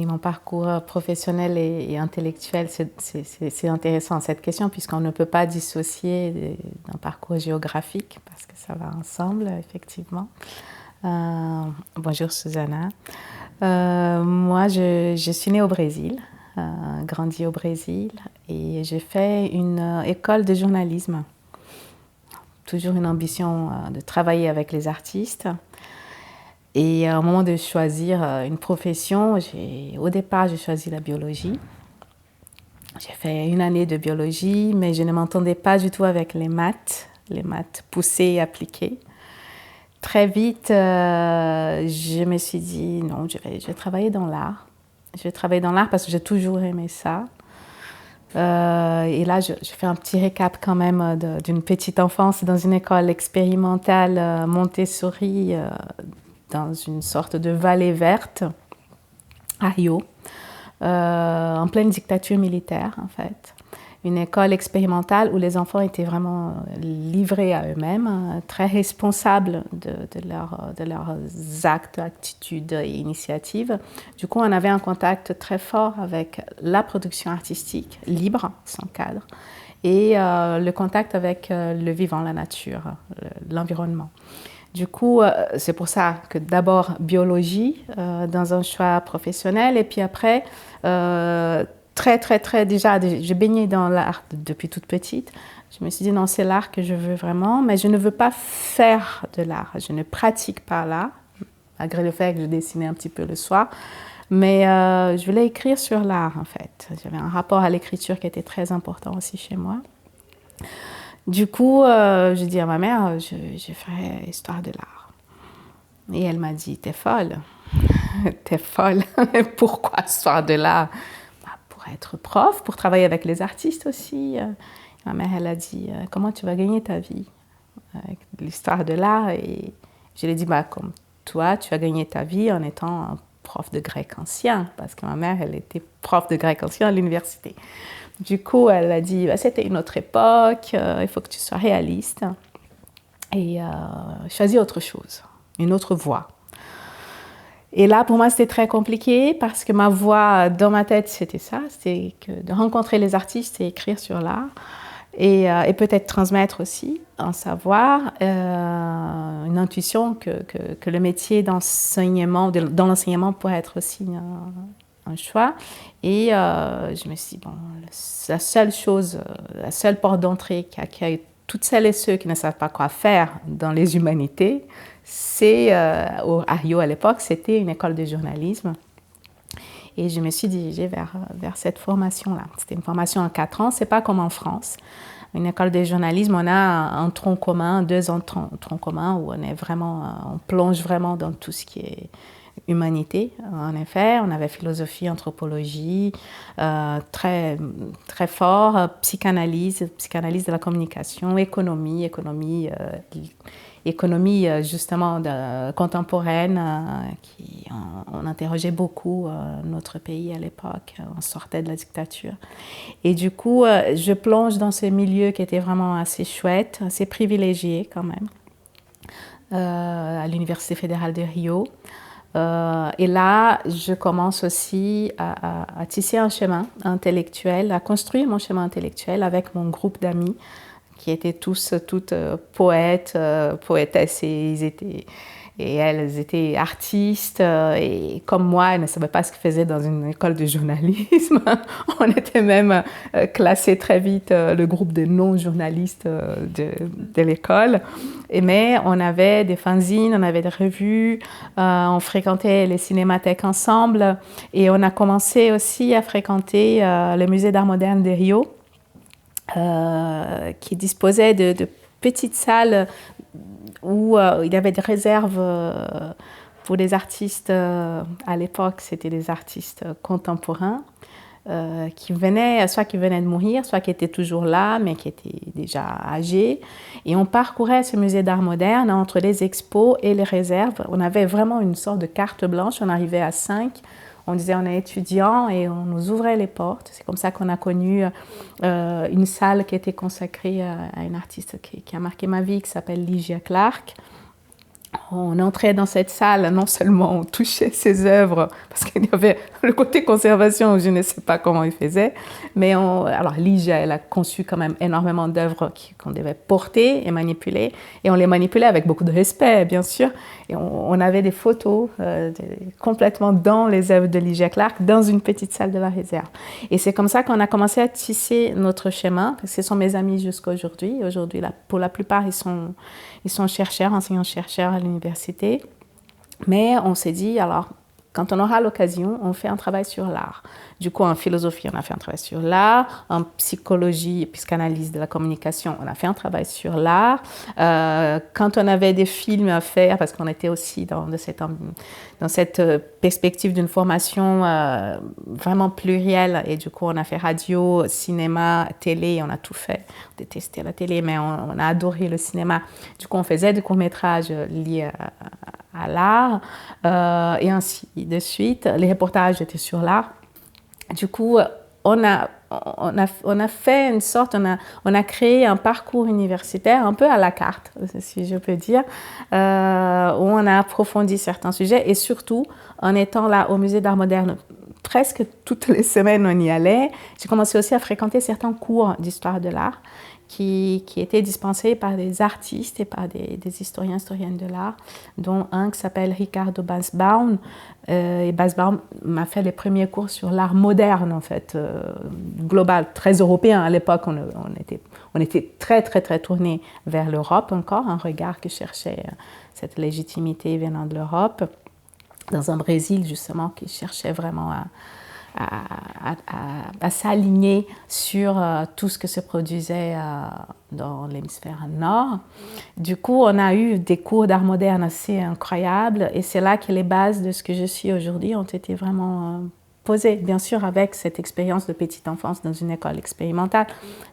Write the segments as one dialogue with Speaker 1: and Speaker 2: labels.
Speaker 1: Oui, mon parcours professionnel et intellectuel, c'est intéressant cette question puisqu'on ne peut pas dissocier d'un parcours géographique parce que ça va ensemble, effectivement. Bonjour Susanna. Moi, je suis née au Brésil, grandi au Brésil et j'ai fait une école de journalisme. Toujours une ambition de travailler avec les artistes. Et au moment de choisir une profession, au départ, j'ai choisi la biologie. J'ai fait une année de biologie, mais je ne m'entendais pas du tout avec les maths poussées et appliquées. Très vite, je me suis dit, non, je vais travailler dans l'art. Je vais travailler dans l'art parce que j'ai toujours aimé ça. Et là, je fais un petit récap quand même d'une petite enfance dans une école expérimentale Montessori, dans une sorte de vallée verte à Rio, en pleine dictature militaire en fait. Une école expérimentale où les enfants étaient vraiment livrés à eux-mêmes, très responsables de leurs actes, attitudes et initiatives. Du coup, on avait un contact très fort avec la production artistique, libre, sans cadre, et le contact avec le vivant, la nature, l'environnement. Du coup, c'est pour ça que d'abord biologie dans un choix professionnel et puis après, déjà, j'ai baigné dans l'art depuis toute petite. Je me suis dit non, c'est l'art que je veux vraiment, mais je ne veux pas faire de l'art. Je ne pratique pas l'art, malgré le fait que je dessinais un petit peu le soir. Mais je voulais écrire sur l'art en fait. J'avais un rapport à l'écriture qui était très important aussi chez moi. Du coup, j'ai dit à ma mère, je ferai histoire de l'art. Et elle m'a dit, t'es folle. T'es folle. Pourquoi histoire de l'art? Pour être prof, pour travailler avec les artistes aussi. Ma mère, elle a dit, comment tu vas gagner ta vie avec l'histoire de l'art? Et je lui ai dit, comme toi, tu as gagné ta vie en étant un prof de grec ancien. Parce que ma mère, elle était prof de grec ancien à l'université. Du coup, elle a dit, c'était une autre époque, il faut que tu sois réaliste et choisis autre chose, une autre voie. Et là, pour moi, c'était très compliqué parce que ma voie dans ma tête, c'était ça, c'était que de rencontrer les artistes et écrire sur l'art et peut-être transmettre aussi un savoir, une intuition que le métier d'enseignement, dans l'enseignement pourrait être aussi un choix. Et je me suis dit, la seule porte d'entrée qui accueille toutes celles et ceux qui ne savent pas quoi faire dans les humanités, c'est, à Rio à l'époque, c'était une école de journalisme. Et je me suis dirigée vers cette formation-là. C'était une formation en 4 ans, c'est pas comme en France. Une école de journalisme, on a un tronc commun, 2 ans de tronc commun, où on plonge vraiment dans tout ce qui est humanité, en effet. On avait philosophie, anthropologie, très, très fort, psychanalyse de la communication, économie justement contemporaine, on interrogeait beaucoup notre pays à l'époque, on sortait de la dictature. Et du coup, je plonge dans ce milieu qui était vraiment assez chouette, assez privilégié quand même, à l'Université fédérale de Rio. Et là, je commence aussi à tisser un chemin intellectuel, à construire mon chemin intellectuel avec mon groupe d'amis qui étaient toutes poètes, poétesses, et elles étaient artistes. Et comme moi, elles ne savaient pas ce qu'elles faisaient dans une école de journalisme. On était même classés très vite le groupe de non-journalistes de l'école. Mais on avait des fanzines, on avait des revues, on fréquentait les cinémathèques ensemble. Et on a commencé aussi à fréquenter le musée d'art moderne de Rio, qui disposait de petites salles où il y avait des réserves pour des artistes. À l'époque, c'était des artistes contemporains qui venaient de mourir, soit qui étaient toujours là, mais qui étaient déjà âgés. Et on parcourait ce musée d'art moderne entre les expos et les réserves. On avait vraiment une sorte de carte blanche. On arrivait à 5. On disait on est étudiant et on nous ouvrait les portes. C'est comme ça qu'on a connu une salle qui était consacrée à une artiste qui a marqué ma vie, qui s'appelle Lygia Clark. on entrait dans cette salle, non seulement on touchait ses œuvres, parce qu'il y avait le côté conservation, je ne sais pas comment il faisait, mais alors Ligia, elle a conçu quand même énormément d'œuvres qu'on devait porter et manipuler, et on les manipulait avec beaucoup de respect, bien sûr, et on avait des photos complètement dans les œuvres de Ligia Clark, dans une petite salle de la réserve. Et c'est comme ça qu'on a commencé à tisser notre chemin, parce que ce sont mes amis jusqu'à aujourd'hui. Aujourd'hui, pour la plupart, ils sont chercheurs, enseignants-chercheurs à l'université. Mais on s'est dit, alors, quand on aura l'occasion, on fait un travail sur l'art. Du coup, en philosophie, on a fait un travail sur l'art. En psychologie et psychanalyse de la communication, on a fait un travail sur l'art. Quand on avait des films à faire, parce qu'on était aussi dans cette perspective d'une formation vraiment plurielle, et du coup, on a fait radio, cinéma, télé, on a tout fait. On détestait la télé, mais on a adoré le cinéma. Du coup, on faisait des courts-métrages liés à l'art, et ainsi de suite. Les reportages étaient sur l'art. Du coup, on a fait une sorte, on a créé un parcours universitaire un peu à la carte, si je peux dire, où on a approfondi certains sujets, et surtout, en étant là au musée d'art moderne, presque toutes les semaines on y allait, j'ai commencé aussi à fréquenter certains cours d'histoire de l'art qui étaient dispensés par des artistes et par des historiens, historiennes de l'art, dont un qui s'appelle Ricardo Basbaum. Et Basbaum m'a fait les premiers cours sur l'art moderne, en fait, global, très européen. À l'époque, on était très, très, très tourné vers l'Europe encore, un regard qui cherchait cette légitimité venant de l'Europe, dans un Brésil, justement, qui cherchait vraiment à s'aligner sur tout ce que se produisait dans l'hémisphère nord. Du coup, on a eu des cours d'art moderne assez incroyables, et c'est là que les bases de ce que je suis aujourd'hui ont été vraiment posées, bien sûr avec cette expérience de petite enfance dans une école expérimentale,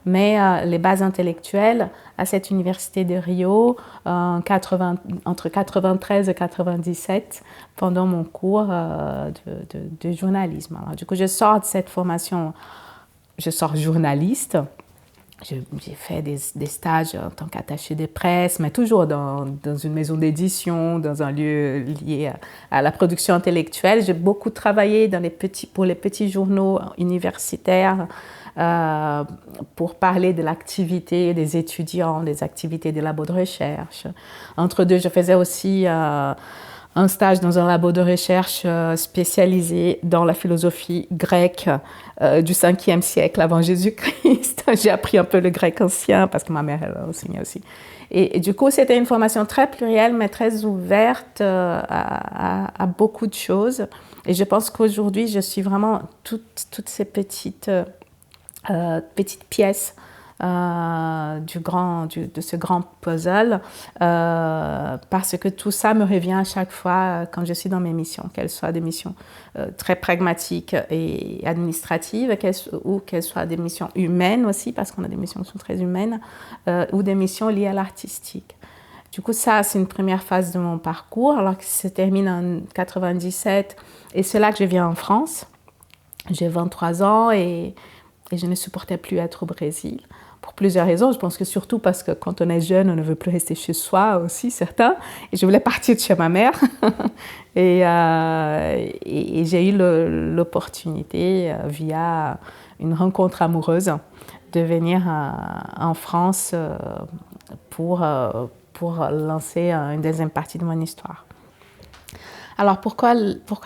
Speaker 1: mais les bases intellectuelles à cette université de Rio entre 93 et 97 pendant mon cours de journalisme. Alors, du coup, je sors de cette formation, je sors journaliste. J'ai fait des stages en tant qu'attachée de presse, mais toujours dans une maison d'édition, dans un lieu lié à la production intellectuelle. J'ai beaucoup travaillé pour les petits journaux universitaires pour parler de l'activité des étudiants, des activités des labos de recherche. Entre deux, je faisais aussi un stage dans un labo de recherche spécialisé dans la philosophie grecque du 5e siècle avant Jésus-Christ. J'ai appris un peu le grec ancien parce que ma mère elle enseignait aussi. Et du coup, c'était une formation très plurielle, mais très ouverte à beaucoup de choses. Et je pense qu'aujourd'hui, je suis vraiment toutes ces petites pièces de ce grand puzzle, parce que tout ça me revient à chaque fois quand je suis dans mes missions, qu'elles soient des missions très pragmatiques et administratives, ou qu'elles soient des missions humaines aussi, parce qu'on a des missions qui sont très humaines, ou des missions liées à l'artistique. Du coup, ça, c'est une première phase de mon parcours, alors que ça se termine en 97, et c'est là que je viens en France. J'ai 23 ans et je ne supportais plus être au Brésil. Pour plusieurs raisons. Je pense que surtout parce que quand on est jeune, on ne veut plus rester chez soi aussi, certains. Et je voulais partir de chez ma mère. et j'ai eu l'opportunité, via une rencontre amoureuse, de venir en France pour lancer une deuxième partie de mon histoire. Alors pourquoi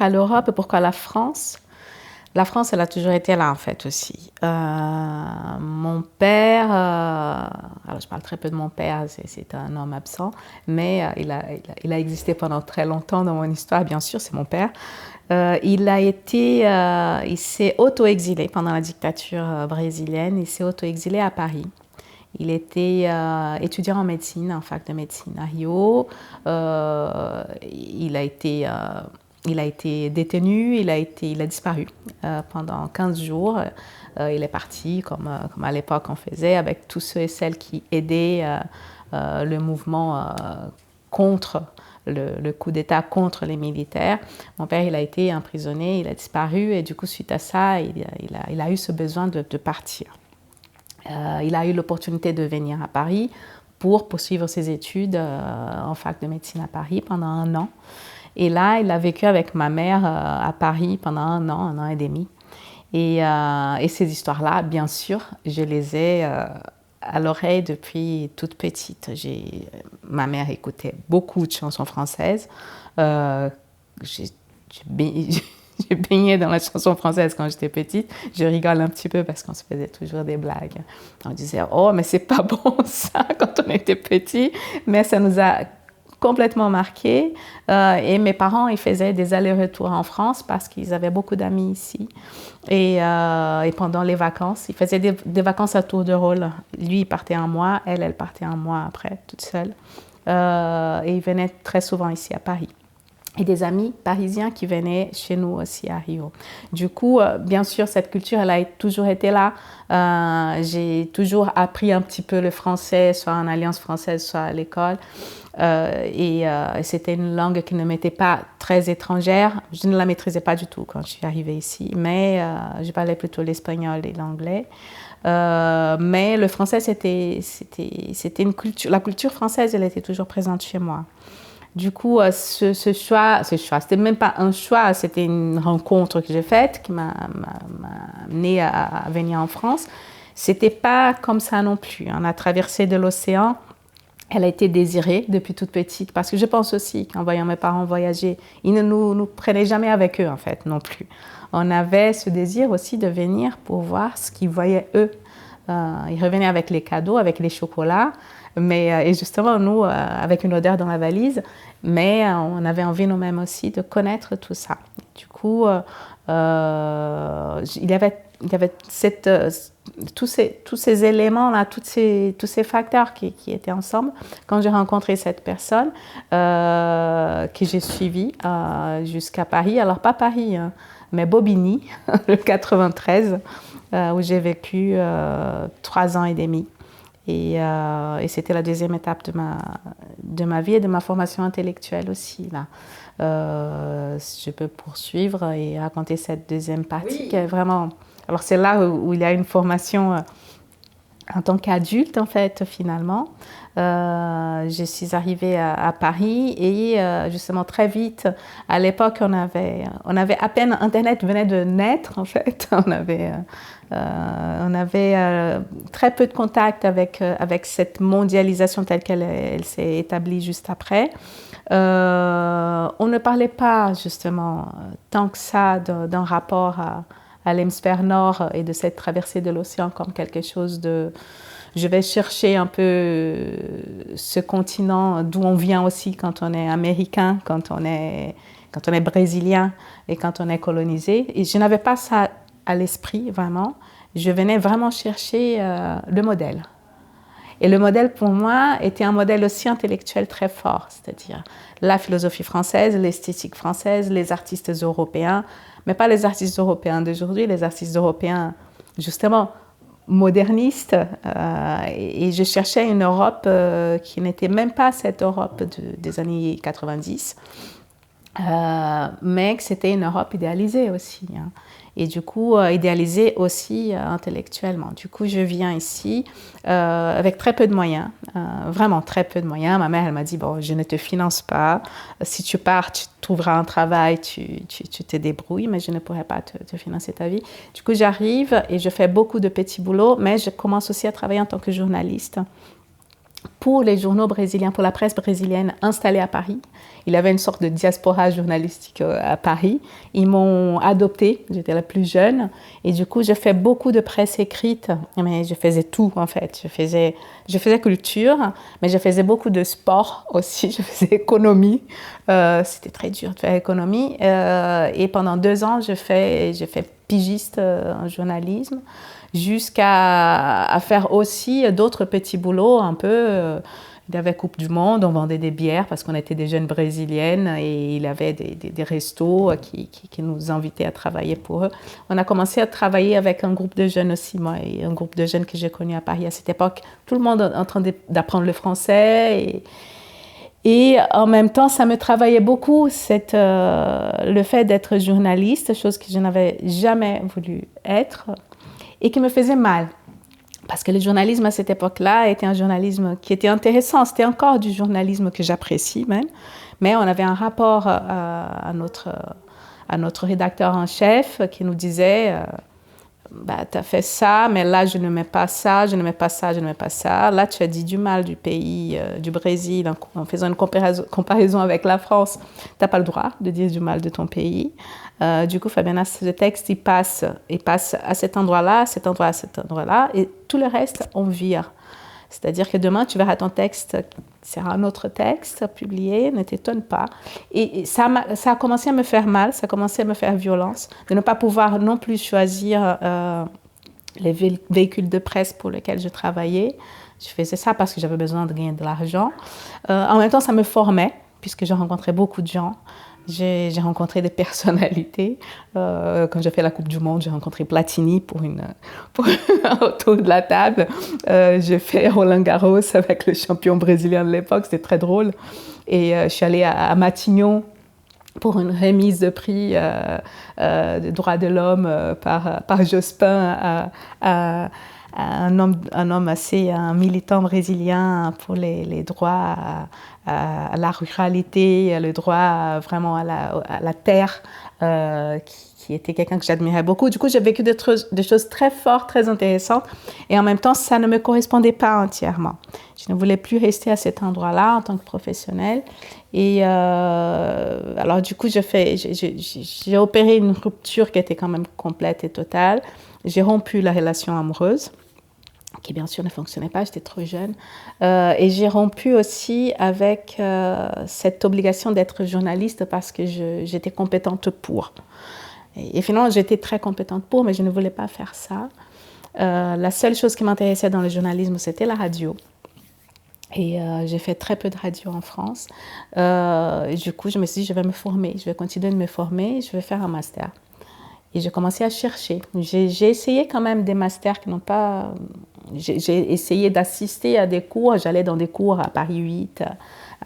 Speaker 1: l'Europe et pourquoi la France ? La France, elle a toujours été là, en fait, aussi. Mon père, alors je parle très peu de mon père, c'est un homme absent, mais il a existé pendant très longtemps dans mon histoire, bien sûr, c'est mon père. Il s'est auto-exilé pendant la dictature brésilienne, il s'est auto-exilé à Paris. Il était étudiant en médecine, en fac de médecine à Rio. Il a été détenu, il a disparu pendant 15 jours. Il est parti, comme à l'époque on faisait, avec tous ceux et celles qui aidaient le mouvement contre le coup d'État contre les militaires. Mon père, il a été emprisonné, il a disparu, et du coup, suite à ça, il a eu ce besoin de partir. Il a eu l'opportunité de venir à Paris pour poursuivre ses études en fac de médecine à Paris pendant 1 an. Et là, il a vécu avec ma mère à Paris pendant 1 an et demi. Et ces histoires-là, bien sûr, je les ai à l'oreille depuis toute petite. Ma mère écoutait beaucoup de chansons françaises. J'ai baigné dans la chanson française quand j'étais petite. Je rigole un petit peu parce qu'on se faisait toujours des blagues. On disait « Oh, mais c'est pas bon ça » quand on était petit. Mais ça nous a complètement marqué. Et mes parents, ils faisaient des allers-retours en France parce qu'ils avaient beaucoup d'amis ici. Et pendant les vacances, ils faisaient des vacances à tour de rôle. Lui, il partait 1 mois, elle partait 1 mois après, toute seule. Et ils venaient très souvent ici à Paris. Et des amis parisiens qui venaient chez nous aussi à Rio. Du coup, bien sûr, cette culture, elle a toujours été là. J'ai toujours appris un petit peu le français, soit en Alliance française, soit à l'école. Et c'était une langue qui ne m'était pas très étrangère. Je ne la maîtrisais pas du tout quand je suis arrivée ici, mais je parlais plutôt l'espagnol et l'anglais. Mais le français, c'était une culture. La culture française, elle était toujours présente chez moi. Du coup, ce choix, c'était même pas un choix, c'était une rencontre que j'ai faite qui m'a amenée à venir en France. C'était pas comme ça non plus. On a traversé de l'océan. Elle a été désirée depuis toute petite parce que je pense aussi qu'en voyant mes parents voyager, ils ne nous prenaient jamais avec eux en fait non plus. On avait ce désir aussi de venir pour voir ce qu'ils voyaient eux. Ils revenaient avec les cadeaux, avec les chocolats. Et justement, nous, avec une odeur dans la valise, mais on avait envie nous-mêmes aussi de connaître tout ça. Du coup, il y avait tous ces éléments-là, tous ces facteurs qui étaient ensemble. Quand j'ai rencontré cette personne que j'ai suivie jusqu'à Paris, alors pas Paris, hein, mais Bobigny, le 93, où j'ai vécu 3 ans et demi. Et c'était la deuxième étape de ma vie et de ma formation intellectuelle aussi. Là. Je peux poursuivre et raconter cette deuxième partie qui est vraiment... Alors c'est là où il y a une formation en tant qu'adulte en fait finalement. Je suis arrivée à Paris et justement très vite, à l'époque on avait à peine, Internet venait de naître en fait. On avait très peu de contact avec cette mondialisation telle qu'elle s'est établie juste après. On ne parlait pas justement tant que ça d'un rapport à l'hémisphère nord et de cette traversée de l'océan comme quelque chose de... Je vais chercher un peu ce continent d'où on vient aussi quand on est américain, quand on est brésilien et quand on est colonisé. Et je n'avais pas ça à l'esprit vraiment. Je venais vraiment chercher le modèle. Et le modèle pour moi était un modèle aussi intellectuel très fort, c'est-à-dire la philosophie française, l'esthétique française, les artistes européens, mais pas les artistes européens d'aujourd'hui, les artistes européens justement modernistes. Et je cherchais une Europe qui n'était même pas cette Europe des années 90, mais que c'était une Europe idéalisée aussi. Hein. Et du coup, idéalisée aussi intellectuellement. Du coup, je viens ici avec très peu de moyens, vraiment très peu de moyens. Ma mère, elle m'a dit, bon, je ne te finance pas. Si tu pars, tu trouveras un travail, tu te débrouilles, mais je ne pourrai pas te financer ta vie. Du coup, j'arrive et je fais beaucoup de petits boulots, mais je commence aussi à travailler en tant que journaliste pour les journaux brésiliens, pour la presse brésilienne installée à Paris. Il y avait une sorte de diaspora journalistique à Paris. Ils m'ont adoptée, j'étais la plus jeune. Et du coup, je fais beaucoup de presse écrite. Mais je faisais tout, en fait. Je faisais culture, mais je faisais beaucoup de sport aussi. Je faisais économie. C'était très dur de faire économie. Et pendant 2 ans, j'ai fait pigiste en journalisme, jusqu'à faire aussi d'autres petits boulots un peu. Il y avait Coupe du Monde, on vendait des bières parce qu'on était des jeunes brésiliennes et il y avait des restos qui nous invitaient à travailler pour eux. On a commencé à travailler avec un groupe de jeunes aussi, moi, et un groupe de jeunes que j'ai connu à Paris à cette époque. Tout le monde en train d'apprendre le français et en même temps, ça me travaillait beaucoup, le fait d'être journaliste, chose que je n'avais jamais voulu être et qui me faisait mal. Parce que le journalisme à cette époque-là était un journalisme qui était intéressant. C'était encore du journalisme que j'apprécie même. Mais on avait un rapport à notre rédacteur en chef qui nous disait bah, tu as fait ça, mais là, je ne mets pas ça, je ne mets pas ça, je ne mets pas ça. Là, tu as dit du mal du pays, du Brésil, en faisant une comparaison avec la France. Tu n'as pas le droit de dire du mal de ton pays. Du coup, Fabiana, ce texte, il passe à cet endroit-là, à cet endroit, à cet endroit-là, et tout le reste, on vire. C'est-à-dire que demain, tu verras ton texte, c'est un autre texte publié, ne t'étonne pas. Et ça a commencé à me faire mal, ça a commencé à me faire violence, de ne pas pouvoir non plus choisir les véhicules de presse pour lesquels je travaillais. Je faisais ça parce que j'avais besoin de gagner de l'argent. En même temps, ça me formait, puisque je rencontrais beaucoup de gens. J'ai rencontré des personnalités. Quand j'ai fait la Coupe du Monde, j'ai rencontré Platini autour de la table. J'ai fait Roland Garros avec le champion brésilien de l'époque. C'était très drôle. Et je suis allée à Matignon pour une remise de prix des droits de l'homme par Jospin un militant brésilien pour les droits à la ruralité, le droit vraiment à la terre, qui était quelqu'un que j'admirais beaucoup. Du coup, j'ai vécu des choses très fortes, très intéressantes, et en même temps, ça ne me correspondait pas entièrement. Je ne voulais plus rester à cet endroit-là en tant que professionnelle. Et alors, du coup, j'ai opéré une rupture qui était quand même complète et totale. J'ai rompu la relation amoureuse, qui bien sûr ne fonctionnait pas, j'étais trop jeune. Et j'ai rompu aussi avec cette obligation d'être journaliste parce que j'étais compétente pour. Et finalement, j'étais très compétente pour, mais je ne voulais pas faire ça. La seule chose qui m'intéressait dans le journalisme, c'était la radio. Et j'ai fait très peu de radio en France. Et du coup, je me suis dit, je vais me former, je vais continuer de me former, je vais faire un master. Et j'ai commencé à chercher. J'ai essayé quand même des masters qui n'ont pas... J'ai essayé d'assister à des cours. J'allais dans des cours à Paris 8,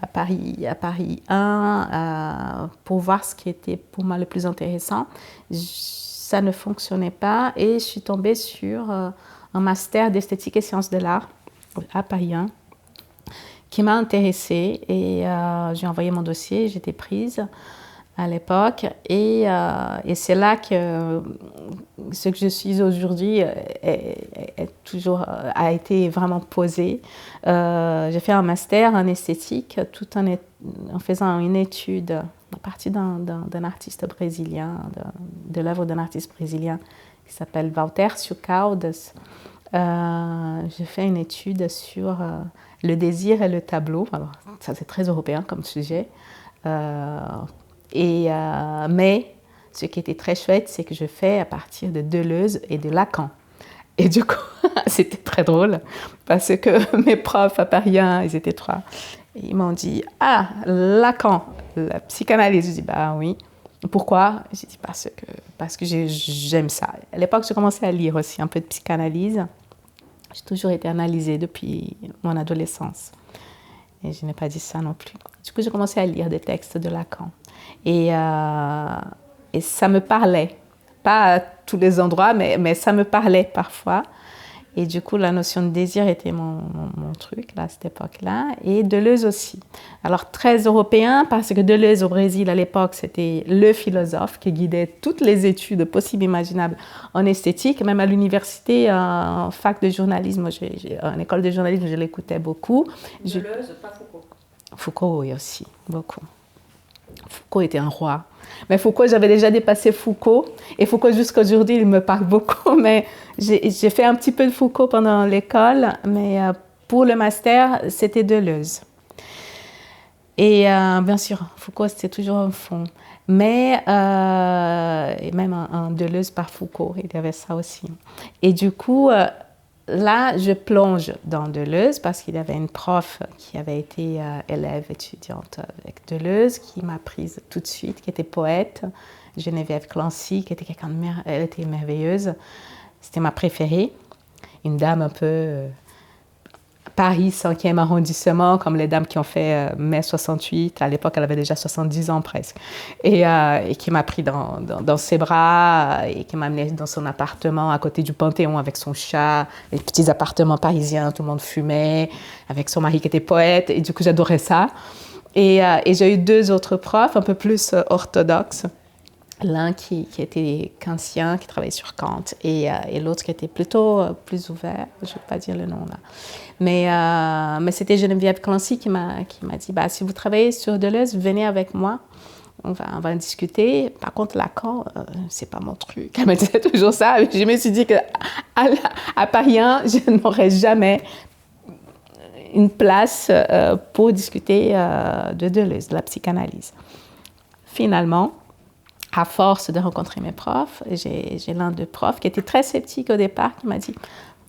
Speaker 1: à Paris 1, pour voir ce qui était pour moi le plus intéressant. Ça ne fonctionnait pas et je suis tombée sur un master d'esthétique et sciences de l'art à Paris 1 qui m'a intéressée. Et j'ai envoyé mon dossier, j'étais prise à l'époque, et c'est là que ce que je suis aujourd'hui a été vraiment posé. J'ai fait un master en esthétique tout en faisant une étude à partir d'un artiste brésilien, de l'œuvre d'un artiste brésilien qui s'appelle Walter Sucaldas. J'ai fait une étude sur le désir et le tableau. Alors, ça c'est très européen comme sujet. Mais ce qui était très chouette, c'est que je fais à partir de Deleuze et de Lacan. Et du coup, c'était très drôle parce que mes profs à Paris 1, ils étaient trois. Et ils m'ont dit « Ah, Lacan, la psychanalyse ». Je dis « Bah oui ». Pourquoi? J'ai dit parce que j'aime ça. À l'époque, j'ai commencé à lire aussi un peu de psychanalyse. J'ai toujours été analysée depuis mon adolescence. Et je n'ai pas dit ça non plus. Du coup, j'ai commencé à lire des textes de Lacan. Et ça me parlait. Pas à tous les endroits, mais ça me parlait parfois. Et du coup, la notion de désir était mon truc là, à cette époque-là. Et Deleuze aussi. Alors, très européen, parce que Deleuze au Brésil, à l'époque, c'était le philosophe qui guidait toutes les études possibles et imaginables en esthétique. Même à l'université, en fac de journalisme, en école de journalisme, je l'écoutais beaucoup.
Speaker 2: Deleuze, pas Foucault.
Speaker 1: Foucault, oui, aussi, beaucoup. Foucault était un roi. Mais Foucault, j'avais déjà dépassé Foucault. Et Foucault, jusqu'à aujourd'hui, il me parle beaucoup. Mais j'ai fait un petit peu de Foucault pendant l'école. Mais pour le master, c'était Deleuze. Et bien sûr, Foucault, c'était toujours un fond. Mais et même un Deleuze par Foucault, il y avait ça aussi. Et du coup... là, je plonge dans Deleuze parce qu'il y avait une prof qui avait été élève étudiante avec Deleuze qui m'a prise tout de suite, qui était poète, Geneviève Clancy, qui était elle était merveilleuse. C'était ma préférée, une dame un peu Paris 5e arrondissement, comme les dames qui ont fait mai 68. À l'époque, elle avait déjà 70 ans presque. Et qui m'a pris dans ses bras et qui m'a amené dans son appartement à côté du Panthéon avec son chat, les petits appartements parisiens, tout le monde fumait, avec son mari qui était poète. Et du coup, j'adorais ça. Et j'ai eu 2 autres profs un peu plus orthodoxes. L'un qui était kantien, qui travaillait sur Kant, et l'autre qui était plutôt plus ouvert, je ne vais pas dire le nom là. Mais c'était Geneviève Clancy qui m'a dit, si vous travaillez sur Deleuze, venez avec moi, on va en discuter. Par contre, Lacan, c'est pas mon truc. Elle me disait toujours ça. Je me suis dit qu'à Paris 1, je n'aurais jamais une place pour discuter de Deleuze, de la psychanalyse. Finalement, à force de rencontrer mes profs, j'ai l'un de profs qui était très sceptique au départ, qui m'a dit,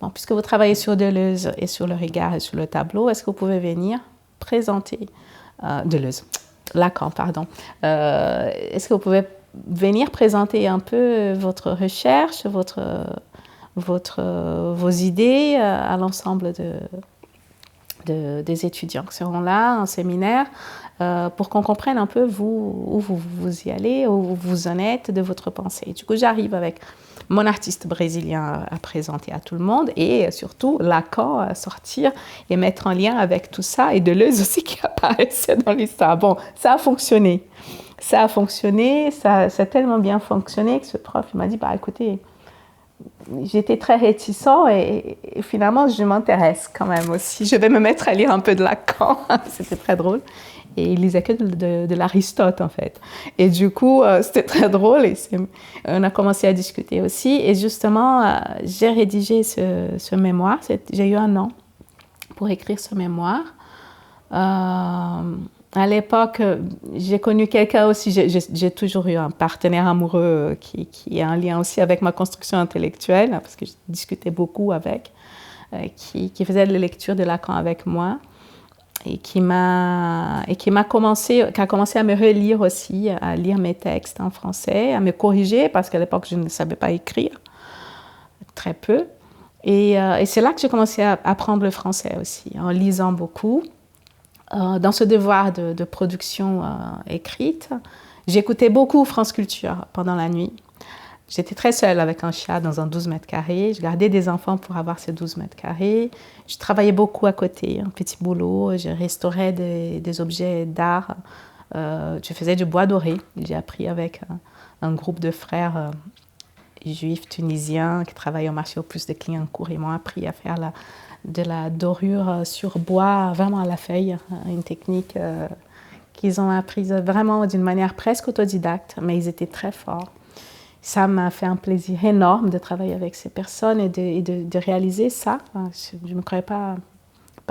Speaker 1: bon, puisque vous travaillez sur Deleuze et sur le regard et sur le tableau, est-ce que vous pouvez venir présenter Lacan, pardon. Est-ce que vous pouvez venir présenter un peu votre recherche, vos idées à l'ensemble des étudiants qui seront là en séminaire, pour qu'on comprenne un peu où vous y allez, où vous en êtes de votre pensée. Du coup, j'arrive avec mon artiste brésilien à présenter à tout le monde et surtout Lacan à sortir et mettre en lien avec tout ça, et Deleuze aussi qui apparaissait dans l'histoire. Bon, ça a fonctionné. Ça a tellement bien fonctionné que ce prof il m'a dit, écoutez, j'étais très réticent et finalement, je m'intéresse quand même aussi. Je vais me mettre à lire un peu de Lacan. C'était très drôle. Et il lisait que de l'Aristote, en fait. Et du coup, c'était très drôle. Et on a commencé à discuter aussi. Et justement, j'ai rédigé ce mémoire. J'ai eu 1 an pour écrire ce mémoire. À l'époque, j'ai connu quelqu'un aussi, j'ai toujours eu un partenaire amoureux qui a un lien aussi avec ma construction intellectuelle, parce que je discutais beaucoup avec, qui faisait de la lecture de Lacan avec moi, et qui a commencé à me relire aussi, à lire mes textes en français, à me corriger, parce qu'à l'époque, je ne savais pas écrire, très peu. Et c'est là que j'ai commencé à apprendre le français aussi, en lisant beaucoup. Dans ce devoir de production écrite, j'écoutais beaucoup France Culture pendant la nuit. J'étais très seule avec un chat dans un 12 mètres carrés. Je gardais des enfants pour avoir ces 12 mètres carrés. Je travaillais beaucoup à côté, un petit boulot. Je restaurais des objets d'art. Je faisais du bois doré. J'ai appris avec un groupe de frères juifs tunisiens qui travaillent au marché aux puces de Clignancourt. Ils m'ont appris à faire de la dorure sur bois, vraiment à la feuille, une technique qu'ils ont apprise vraiment d'une manière presque autodidacte, mais ils étaient très forts. Ça m'a fait un plaisir énorme de travailler avec ces personnes et de réaliser ça. Je ne me croyais pas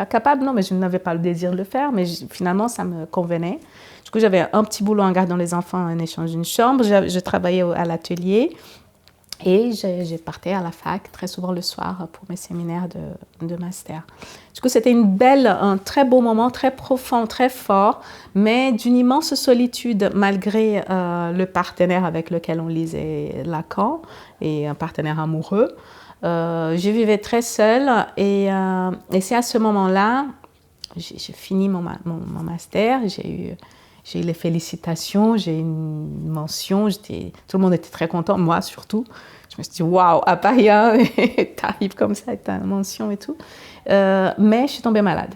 Speaker 1: capable, non, mais je n'avais pas le désir de le faire, mais finalement, ça me convenait. Du coup, j'avais un petit boulot en gardant les enfants en échange d'une chambre. Je travaillais à l'atelier. Et je partais à la fac très souvent le soir pour mes séminaires de master. Du coup, c'était un très beau moment, très profond, très fort, mais d'une immense solitude malgré le partenaire avec lequel on lisait Lacan et un partenaire amoureux. Je vivais très seule et c'est à ce moment-là, j'ai fini mon master, j'ai eu les félicitations, j'ai eu une mention, tout le monde était très content, moi surtout. Je me suis dit, waouh, à Paris, t'arrives comme ça avec ta mention et tout. Mais je suis tombée malade.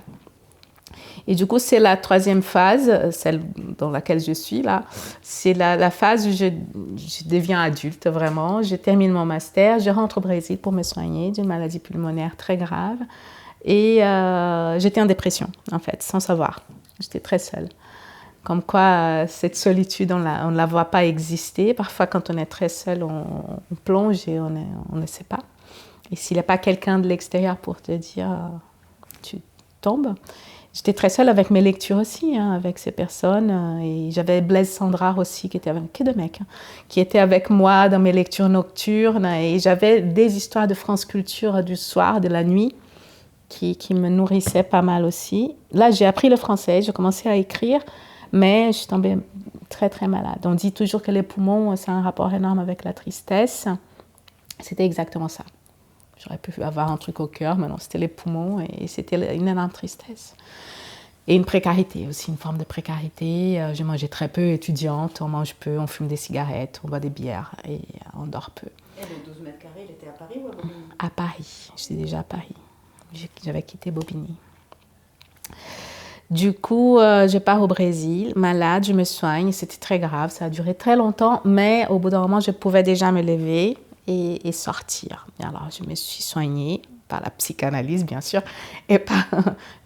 Speaker 1: Et du coup, c'est la 3e phase, celle dans laquelle je suis là. C'est la phase où je deviens adulte, vraiment. Je termine mon master, je rentre au Brésil pour me soigner d'une maladie pulmonaire très grave. Et j'étais en dépression, en fait, sans savoir. J'étais très seule. Comme quoi, cette solitude, on ne la voit pas exister. Parfois, quand on est très seul, on plonge et on ne sait pas. Et s'il n'y a pas quelqu'un de l'extérieur pour te dire, tu tombes. J'étais très seule avec mes lectures aussi, avec ces personnes. Et j'avais Blaise Sandrard aussi, qui était avec que de mecs, qui était avec moi dans mes lectures nocturnes. Et j'avais des histoires de France Culture du soir, de la nuit, qui me nourrissaient pas mal aussi. Là, j'ai appris le français, j'ai commencé à écrire. Mais je suis tombée très, très malade. On dit toujours que les poumons, c'est un rapport énorme avec la tristesse. C'était exactement ça. J'aurais pu avoir un truc au cœur, mais non, c'était les poumons et c'était une énorme tristesse. Et une précarité aussi, une forme de précarité. Je mangeais très peu, étudiante, on mange peu, on fume des cigarettes, on boit des bières et on dort peu.
Speaker 2: Et le 12 mètres carrés, il était à Paris ou à Bobigny?
Speaker 1: À Paris, j'étais déjà à Paris. J'avais quitté Bobigny. Du coup, je pars au Brésil, malade, je me soigne, c'était très grave, ça a duré très longtemps, mais au bout d'un moment, je pouvais déjà me lever et sortir. Et alors, je me suis soignée par la psychanalyse, bien sûr, et par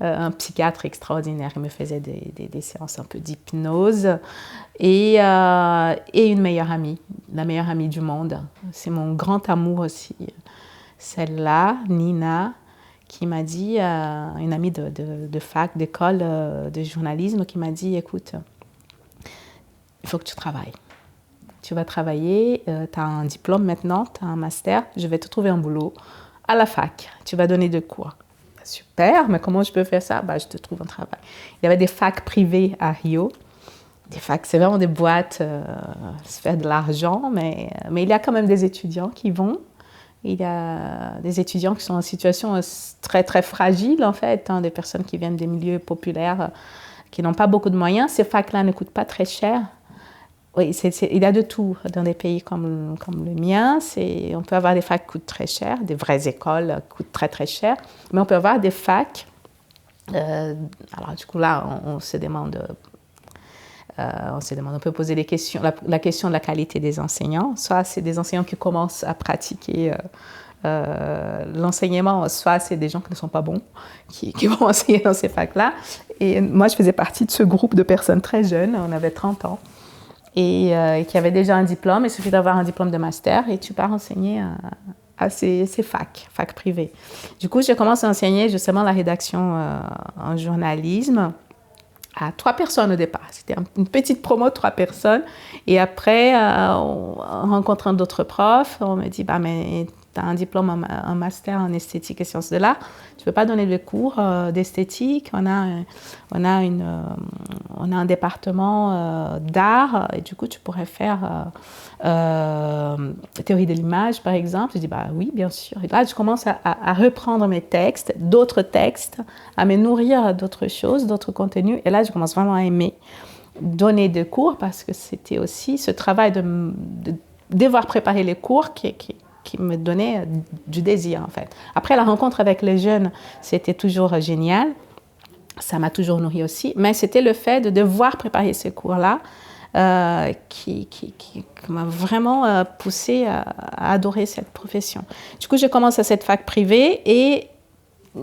Speaker 1: un psychiatre extraordinaire qui me faisait des séances un peu d'hypnose et une meilleure amie, la meilleure amie du monde. C'est mon grand amour aussi, celle-là, Nina, qui m'a dit, une amie de fac, d'école de journalisme, qui m'a dit, écoute, il faut que tu travailles. Tu vas travailler, tu as un diplôme maintenant, tu as un master, je vais te trouver un boulot à la fac. Tu vas donner des cours. Super, mais comment je peux faire ça? Je te trouve un travail. Il y avait des facs privées à Rio. Des facs, c'est vraiment des boîtes, se faire de l'argent, mais il y a quand même des étudiants qui vont. Il y a des étudiants qui sont en situation très, très fragile, en fait, des personnes qui viennent des milieux populaires, qui n'ont pas beaucoup de moyens. Ces facs-là ne coûtent pas très cher. Oui, il y a de tout dans des pays comme le mien. On peut avoir des facs qui coûtent très cher, des vraies écoles qui coûtent très, très cher, mais on peut avoir des facs. Alors, du coup, là, on se demande, on peut poser des questions, la question de la qualité des enseignants. Soit c'est des enseignants qui commencent à pratiquer l'enseignement, soit c'est des gens qui ne sont pas bons, qui vont enseigner dans ces facs-là. Et moi, je faisais partie de ce groupe de personnes très jeunes, on avait 30 ans, et qui avaient déjà un diplôme. Il suffit d'avoir un diplôme de master et tu pars enseigner à ces facs privées. Du coup, je commence à enseigner justement la rédaction en journalisme à 3 personnes au départ. C'était une petite promo de 3 personnes. Et après, en rencontrant d'autres profs, on me dit, mais tu as un diplôme, un master en esthétique et sciences de l'art, tu ne peux pas donner de cours d'esthétique. On a un département d'art et du coup, tu pourrais faire théorie de l'image, par exemple. Je dis, oui, bien sûr. Et là, je commence à reprendre mes textes, d'autres textes, à me nourrir d'autres choses, d'autres contenus. Et là, je commence vraiment à aimer donner des cours parce que c'était aussi ce travail de devoir préparer les cours qui me donnait du désir, en fait. Après, la rencontre avec les jeunes, c'était toujours génial. Ça m'a toujours nourri aussi. Mais c'était le fait de devoir préparer ces cours-là qui m'a vraiment poussée à adorer cette profession. Du coup, je commence à cette fac privée et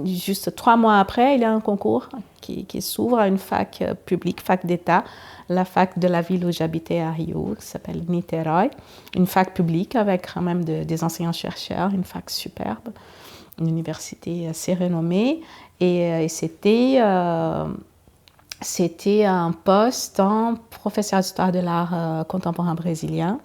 Speaker 1: juste 3 mois après, il y a un concours qui s'ouvre à une fac publique, fac d'État, la fac de la ville où j'habitais à Rio, qui s'appelle Niterói, une fac publique avec quand même des enseignants-chercheurs, une fac superbe, une université assez renommée. Et c'était un poste en professeur d'histoire de l'art contemporain brésilien,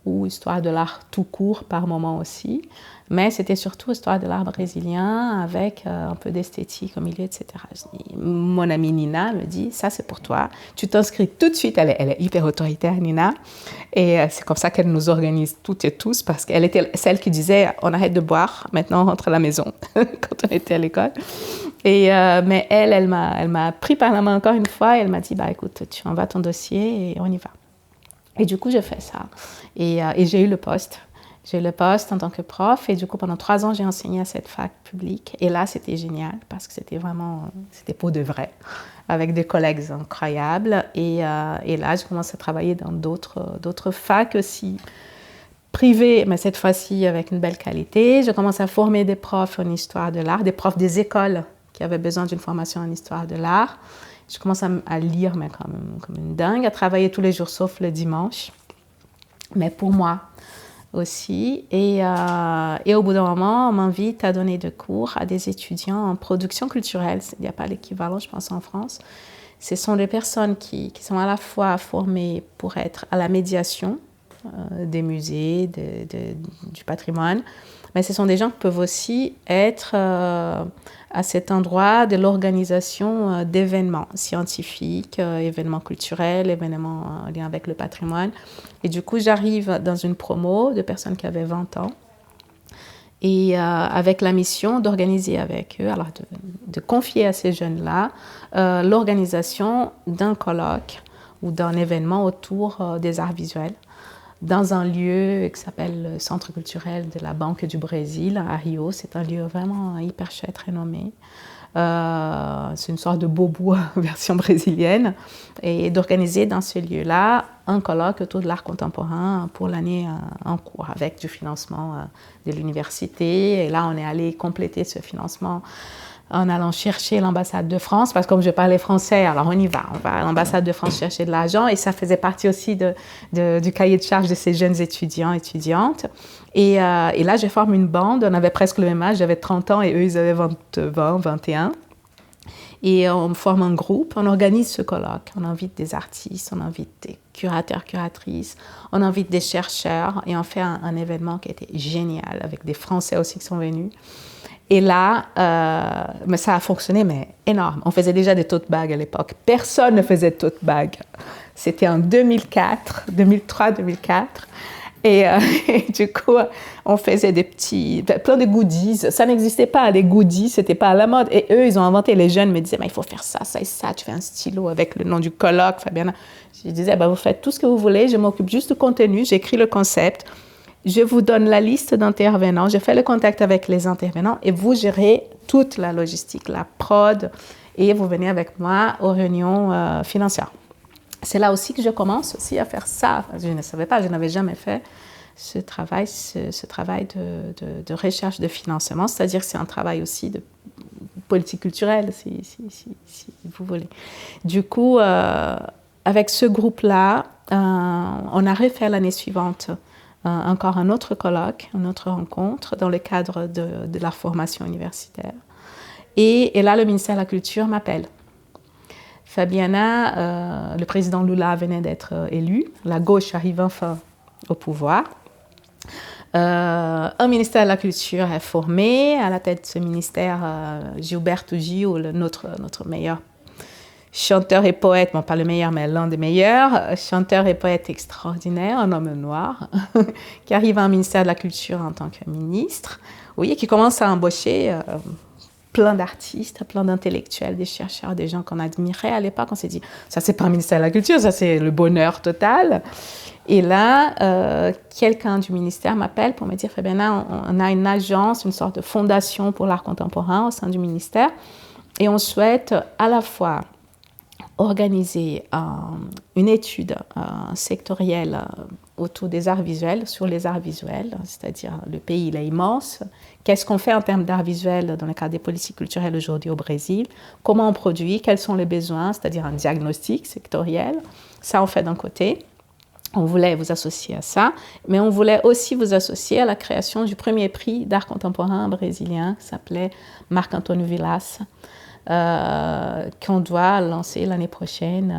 Speaker 1: ou histoire de l'art tout court par moment aussi. Mais c'était surtout histoire de l'art brésilien avec un peu d'esthétique au milieu, etc. Mon amie Nina me dit, ça c'est pour toi, tu t'inscris tout de suite. Elle est hyper autoritaire, Nina, et c'est comme ça qu'elle nous organise toutes et tous, parce qu'elle était celle qui disait, on arrête de boire, maintenant on rentre à la maison, quand on était à l'école. Mais elle m'a pris par la main encore une fois, et elle m'a dit, écoute, tu envoies ton dossier et on y va. Et du coup, j'ai fait ça. Et j'ai eu le poste. J'ai eu le poste en tant que prof. Et du coup, pendant 3 ans, j'ai enseigné à cette fac publique. Et là, c'était génial parce que c'était pour de vrai, avec des collègues incroyables. Et là, j'ai commencé à travailler dans d'autres facs aussi, privées, mais cette fois-ci avec une belle qualité. Je commence à former des profs en histoire de l'art, des profs des écoles qui avaient besoin d'une formation en histoire de l'art. Je commence à lire, mais comme une dingue, à travailler tous les jours, sauf le dimanche. Mais pour moi aussi. Et au bout d'un moment, on m'invite à donner des cours à des étudiants en production culturelle. Il n'y a pas l'équivalent, je pense, en France. Ce sont des personnes qui sont à la fois formées pour être à la médiation des musées, du patrimoine, mais ce sont des gens qui peuvent aussi être à cet endroit de l'organisation d'événements scientifiques, événements culturels, événements en lien avec le patrimoine. Et du coup, j'arrive dans une promo de personnes qui avaient 20 ans. et avec la mission d'organiser avec eux, alors de confier à ces jeunes-là l'organisation d'un colloque ou d'un événement autour des arts visuels dans un lieu qui s'appelle le Centre culturel de la Banque du Brésil à Rio. C'est un lieu vraiment hyper chouette, renommé. C'est une sorte de bobo version brésilienne, et d'organiser dans ce lieu-là un colloque autour de l'art contemporain pour l'année en cours, avec du financement de l'université. Et là, on est allé compléter ce financement en allant chercher l'ambassade de France, parce que comme je parlais français, alors on va à l'ambassade de France chercher de l'argent, et ça faisait partie aussi du cahier de charge de ces jeunes étudiants, étudiantes. Et là, je forme une bande, on avait presque le même âge, j'avais 30 ans et eux, ils avaient 20, 21. Et on forme un groupe, on organise ce colloque, on invite des artistes, on invite des curateurs, curatrices, on invite des chercheurs, et on fait un événement qui était génial, avec des Français aussi qui sont venus. Et là, mais ça a fonctionné, mais énorme. On faisait déjà des tote bags à l'époque. Personne ne faisait de tote bags. C'était en 2004, 2003, 2004. Et du coup, on faisait plein de goodies. Ça n'existait pas, les goodies, c'était pas à la mode. Et eux, ils ont inventé, les jeunes me disaient, mais il faut faire ça, ça et ça. Tu fais un stylo avec le nom du colloque, Fabiana. Je disais, vous faites tout ce que vous voulez, je m'occupe juste du contenu, j'écris le concept. Je vous donne la liste d'intervenants, je fais le contact avec les intervenants et vous gérez toute la logistique, la prod, et vous venez avec moi aux réunions financières. C'est là aussi que je commence aussi à faire ça. Je ne savais pas, je n'avais jamais fait ce travail de recherche de financement, c'est-à-dire que c'est un travail aussi de politique culturelle, si vous voulez. Du coup, avec ce groupe-là, on a refait l'année suivante encore un autre colloque, une autre rencontre dans le cadre de la formation universitaire. Et là, le ministère de la Culture m'appelle. Fabiana, le président Lula venait d'être élu, la gauche arrive enfin au pouvoir. Un ministère de la Culture est formé, à la tête de ce ministère, Gilberto Gil, notre meilleur chanteur et poète, bon pas le meilleur mais l'un des meilleurs, chanteur et poète extraordinaire, un homme noir, qui arrive au ministère de la Culture en tant que ministre, oui, qui commence à embaucher plein d'artistes, plein d'intellectuels, des chercheurs, des gens qu'on admirait à l'époque. On s'est dit, ça c'est pas un ministère de la Culture, ça c'est le bonheur total. Et là, quelqu'un du ministère m'appelle pour me dire, Fabiana, on a une agence, une sorte de fondation pour l'art contemporain au sein du ministère, et on souhaite à la fois organiser une étude sectorielle autour des arts visuels, sur les arts visuels, c'est-à-dire le pays il est immense. Qu'est-ce qu'on fait en termes d'arts visuels dans le cadre des politiques culturelles aujourd'hui au Brésil? Comment on produit? Quels sont les besoins? C'est-à-dire un diagnostic sectoriel. Ça, on fait d'un côté. On voulait vous associer à ça, mais on voulait aussi vous associer à la création du premier prix d'art contemporain brésilien qui s'appelait Marc-Antônio Vilas, qu'on doit lancer l'année prochaine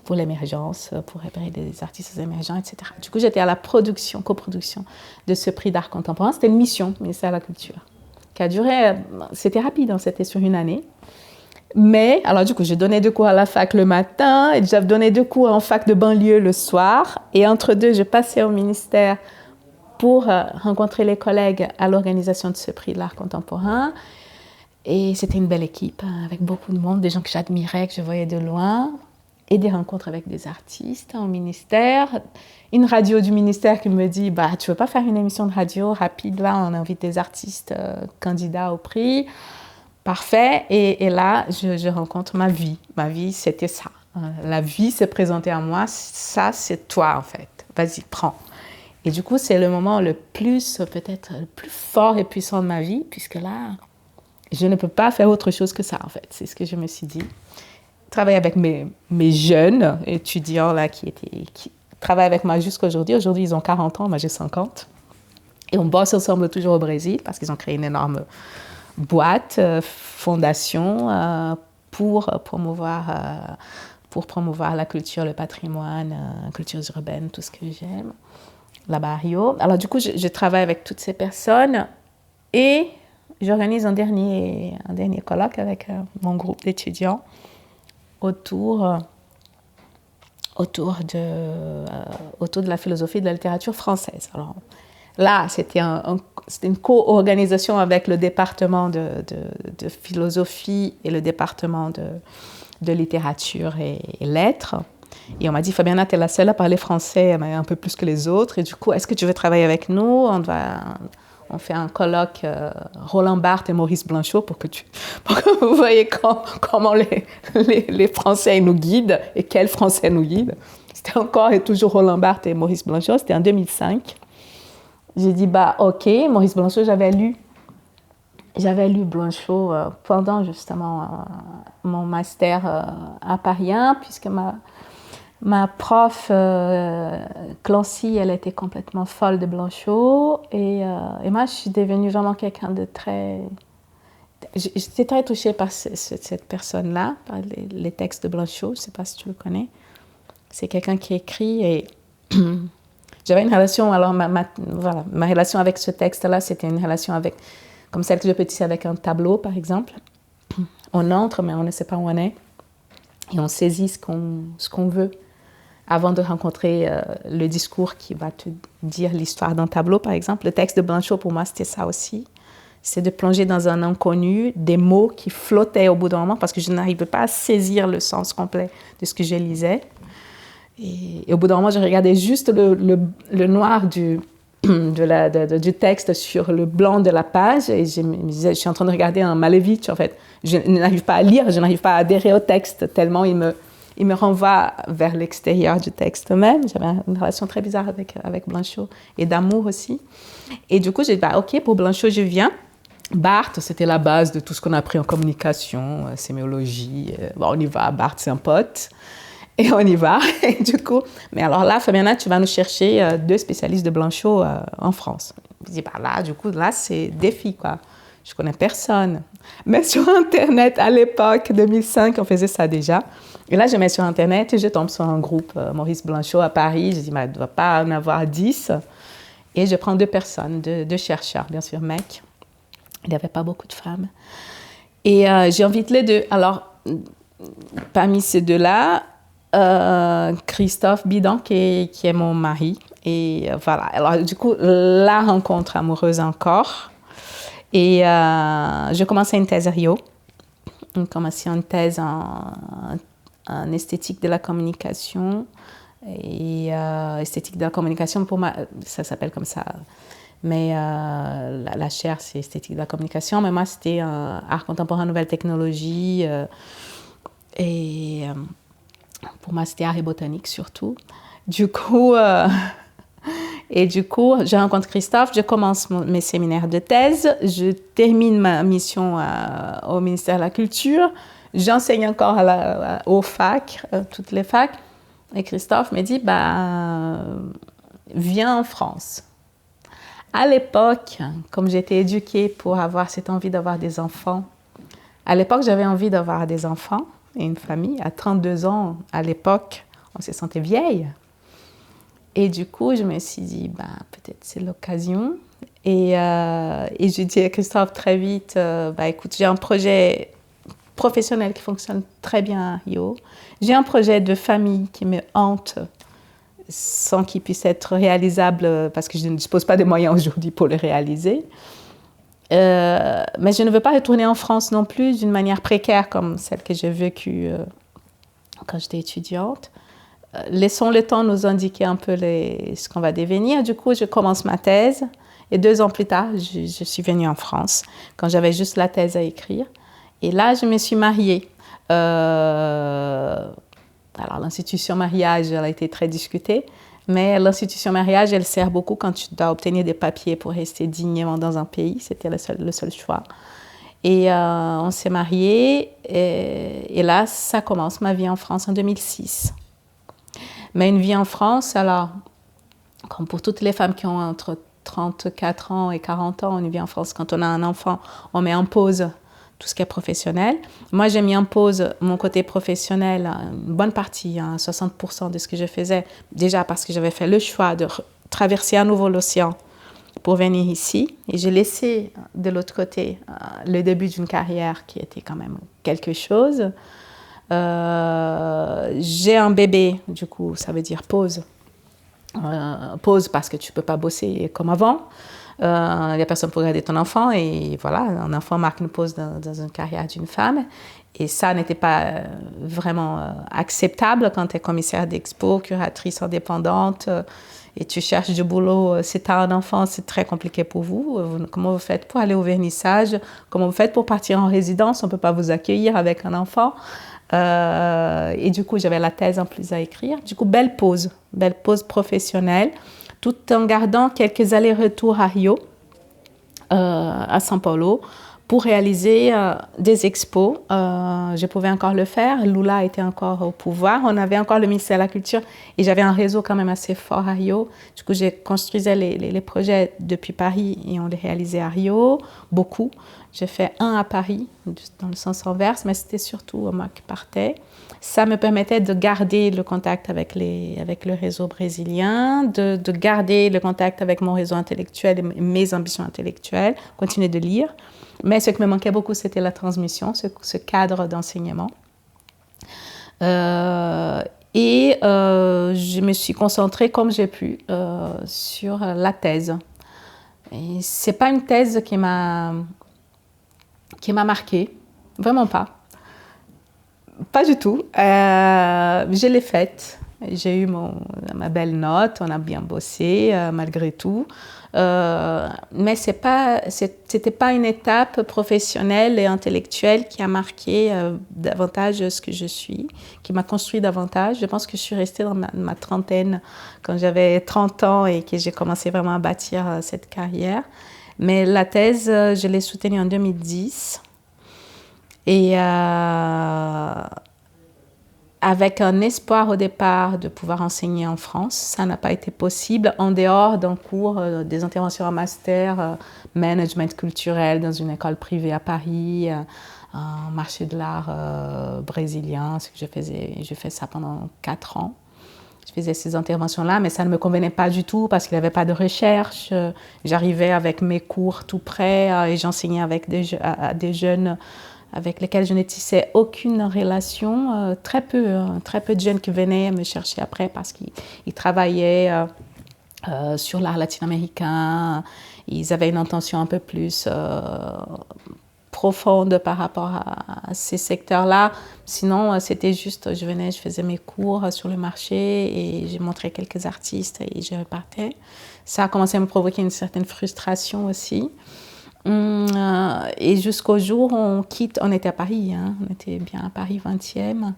Speaker 1: pour l'émergence, pour repérer des artistes émergents, etc. Du coup, j'étais à la coproduction de ce prix d'art contemporain. C'était une mission du ministère de la Culture qui a duré, c'était rapide, hein, c'était sur une année. Mais, alors du coup, j'ai donné 2 cours à la fac le matin et j'avais donné 2 cours en fac de banlieue le soir. Et entre deux, je passais au ministère pour rencontrer les collègues à l'organisation de ce prix de l'art contemporain. Et c'était une belle équipe, avec beaucoup de monde, des gens que j'admirais, que je voyais de loin, et des rencontres avec des artistes au ministère. Une radio du ministère qui me dit, tu veux pas faire une émission de radio rapide, là, on invite des artistes candidats au prix. Parfait. Et là, je rencontre ma vie. Ma vie, c'était ça. La vie s'est présentée à moi. Ça, c'est toi, en fait. Vas-y, prends. Et du coup, c'est le moment peut-être le plus fort et puissant de ma vie, puisque là, je ne peux pas faire autre chose que ça, en fait. C'est ce que je me suis dit. Travailler avec mes jeunes étudiants là, qui travaillent avec moi jusqu'à aujourd'hui. Aujourd'hui, ils ont 40 ans, moi j'ai 50. Et on bosse ensemble toujours au Brésil, parce qu'ils ont créé une énorme boîte, fondation, pour promouvoir la culture, le patrimoine, cultures urbaines, tout ce que j'aime, là-bas à Rio. Alors du coup, je travaille avec toutes ces personnes et j'organise un dernier colloque avec mon groupe d'étudiants autour de la philosophie de la littérature française. Alors, là, c'était une co-organisation avec le département de philosophie et le département de littérature et lettres. Et on m'a dit, Fabiana, tu es la seule à parler français, mais un peu plus que les autres. Et du coup, est-ce que tu veux travailler avec nous? On fait un colloque Roland Barthes et Maurice Blanchot pour que vous voyez comment les Français nous guident et quels Français nous guident. C'était encore et toujours Roland Barthes et Maurice Blanchot. C'était en 2005. J'ai dit, OK, Maurice Blanchot, j'avais lu Blanchot pendant justement mon master à Paris 1, puisque ma prof, Clancy, elle était complètement folle de Blanchot. Et moi, je suis devenue vraiment quelqu'un de très... J'étais très touchée par cette personne-là, par les textes de Blanchot. Je ne sais pas si tu le connais. C'est quelqu'un qui écrit et... J'avais une relation, alors ma relation avec ce texte-là, c'était une relation comme celle que je peux tisser avec un tableau, par exemple. On entre, mais on ne sait pas où on est. Et on saisit ce qu'on veut avant de rencontrer le discours qui va te dire l'histoire d'un tableau, par exemple. Le texte de Blanchot, pour moi, c'était ça aussi. C'est de plonger dans un inconnu, des mots qui flottaient au bout d'un moment parce que je n'arrivais pas à saisir le sens complet de ce que je lisais. Et au bout d'un moment, je regardais juste le noir du texte sur le blanc de la page et je me disais, je suis en train de regarder un Malevich, en fait. Je n'arrive pas à lire, je n'arrive pas à adhérer au texte tellement il me renvoie vers l'extérieur du texte même. J'avais une relation très bizarre avec Blanchot et d'amour aussi. Et du coup, j'ai dit, OK, pour Blanchot, je viens. Barthes, c'était la base de tout ce qu'on a appris en communication, sémiologie. On y va, Barthes, c'est un pote. Et on y va. Et du coup, mais alors là, Fabiana, tu vas nous chercher 2 spécialistes de Blanchot en France. Je dis, là, c'est défi, quoi. Je connais personne. Mais sur Internet, à l'époque, 2005, on faisait ça déjà. Et là, je mets sur Internet et je tombe sur un groupe Maurice Blanchot à Paris. Je dis, il ne doit pas en avoir 10. Et je prends 2 personnes, 2 chercheurs, bien sûr, mecs. Il n'y avait pas beaucoup de femmes. Et j'invite les 2. Alors, parmi ces 2-là, Christophe Bidan, qui est mon mari. Et voilà. Alors, du coup, la rencontre amoureuse encore. Et je commençais une thèse à Rio. J'ai commencé une thèse en esthétique de la communication. Et esthétique de la communication, pour moi, ça s'appelle comme ça. Mais la chaire, c'est esthétique de la communication. Mais moi, c'était art contemporain, nouvelle technologie. Et pour moi, c'était art et botanique surtout. Du coup, je rencontre Christophe, je commence mes séminaires de thèse, je termine ma mission au ministère de la Culture, j'enseigne encore aux facs, toutes les facs. Et Christophe me dit, viens en France. À l'époque, comme j'étais éduquée pour avoir cette envie d'avoir des enfants, à l'époque, j'avais envie d'avoir des enfants et une famille. À 32 ans, à l'époque, on se sentait vieille. Et du coup, je me suis dit, peut-être c'est l'occasion. Et je dis à Christophe très vite, écoute, j'ai un projet professionnel qui fonctionne très bien à Rio. J'ai un projet de famille qui me hante sans qu'il puisse être réalisable parce que je ne dispose pas des moyens aujourd'hui pour le réaliser. Mais je ne veux pas retourner en France non plus d'une manière précaire comme celle que j'ai vécue quand j'étais étudiante. Laissons le temps nous indiquer un peu ce qu'on va devenir. Du coup, je commence ma thèse et 2 ans plus tard, je suis venue en France quand j'avais juste la thèse à écrire. Et là, je me suis mariée. Alors, l'institution mariage, elle a été très discutée, mais l'institution mariage, elle sert beaucoup quand tu dois obtenir des papiers pour rester dignement dans un pays. C'était le seul choix. Et on s'est mariés et là, ça commence ma vie en France en 2006. Mais une vie en France, alors, comme pour toutes les femmes qui ont entre 34 ans et 40 ans, une vie en France, quand on a un enfant, on met en pause tout ce qui est professionnel. Moi, j'ai mis en pause mon côté professionnel, une bonne partie, 60% de ce que je faisais, déjà parce que j'avais fait le choix de traverser à nouveau l'océan pour venir ici. Et j'ai laissé de l'autre côté le début d'une carrière qui était quand même quelque chose. J'ai un bébé, du coup, ça veut dire pause. pause parce que tu ne peux pas bosser comme avant. Il n'y a personne pour garder ton enfant. Et voilà, un enfant marque une pause dans une carrière d'une femme. Et ça n'était pas vraiment acceptable quand tu es commissaire d'expo, curatrice indépendante et tu cherches du boulot. Si tu as un enfant, c'est très compliqué pour vous. Comment vous faites pour aller au vernissage? Comment vous faites pour partir en résidence? On ne peut pas vous accueillir avec un enfant. Et du coup, j'avais la thèse en plus à écrire. Du coup, belle pause professionnelle, tout en gardant quelques allers-retours à Rio, à São Paulo, pour réaliser des expos. Je pouvais encore le faire. Lula était encore au pouvoir. On avait encore le ministère de la Culture et j'avais un réseau quand même assez fort à Rio. Du coup, j'ai construisais les projets depuis Paris et on les réalisait à Rio, beaucoup. J'ai fait un à Paris, dans le sens inverse, mais c'était surtout moi qui partais. Ça me permettait de garder le contact avec le réseau brésilien, de garder le contact avec mon réseau intellectuel et mes ambitions intellectuelles, continuer de lire. Mais ce qui me manquait beaucoup, c'était la transmission, ce cadre d'enseignement. Je me suis concentrée comme j'ai pu sur la thèse. Et ce n'est pas une thèse qui m'a marquée, vraiment pas. Pas du tout. Je l'ai faite. J'ai eu ma belle note, on a bien bossé malgré tout. Mais c'était pas une étape professionnelle et intellectuelle qui a marqué davantage ce que je suis, qui m'a construit davantage. Je pense que je suis restée dans ma trentaine quand j'avais 30 ans et que j'ai commencé vraiment à bâtir cette carrière. Mais la thèse, je l'ai soutenue en 2010. Et avec un espoir au départ de pouvoir enseigner en France. Ça n'a pas été possible en dehors d'un cours, des interventions en master, management culturel dans une école privée à Paris, un marché de l'art brésilien, ce que je faisais. J'ai fait ça pendant 4 ans. Je faisais ces interventions-là, mais ça ne me convenait pas du tout parce qu'il n'y avait pas de recherche. J'arrivais avec mes cours tout prêts et j'enseignais avec des jeunes avec lesquels je ne tissais aucune relation. Très peu de jeunes qui venaient me chercher après parce qu'ils travaillaient sur l'art latino-américain. Ils avaient une intention un peu plus profonde par rapport à ces secteurs-là. Sinon, c'était juste, je venais, je faisais mes cours sur le marché et j'ai montré quelques artistes et je repartais. Ça a commencé à me provoquer une certaine frustration aussi. Et jusqu'au jour où on était à Paris, on était bien à Paris 20e,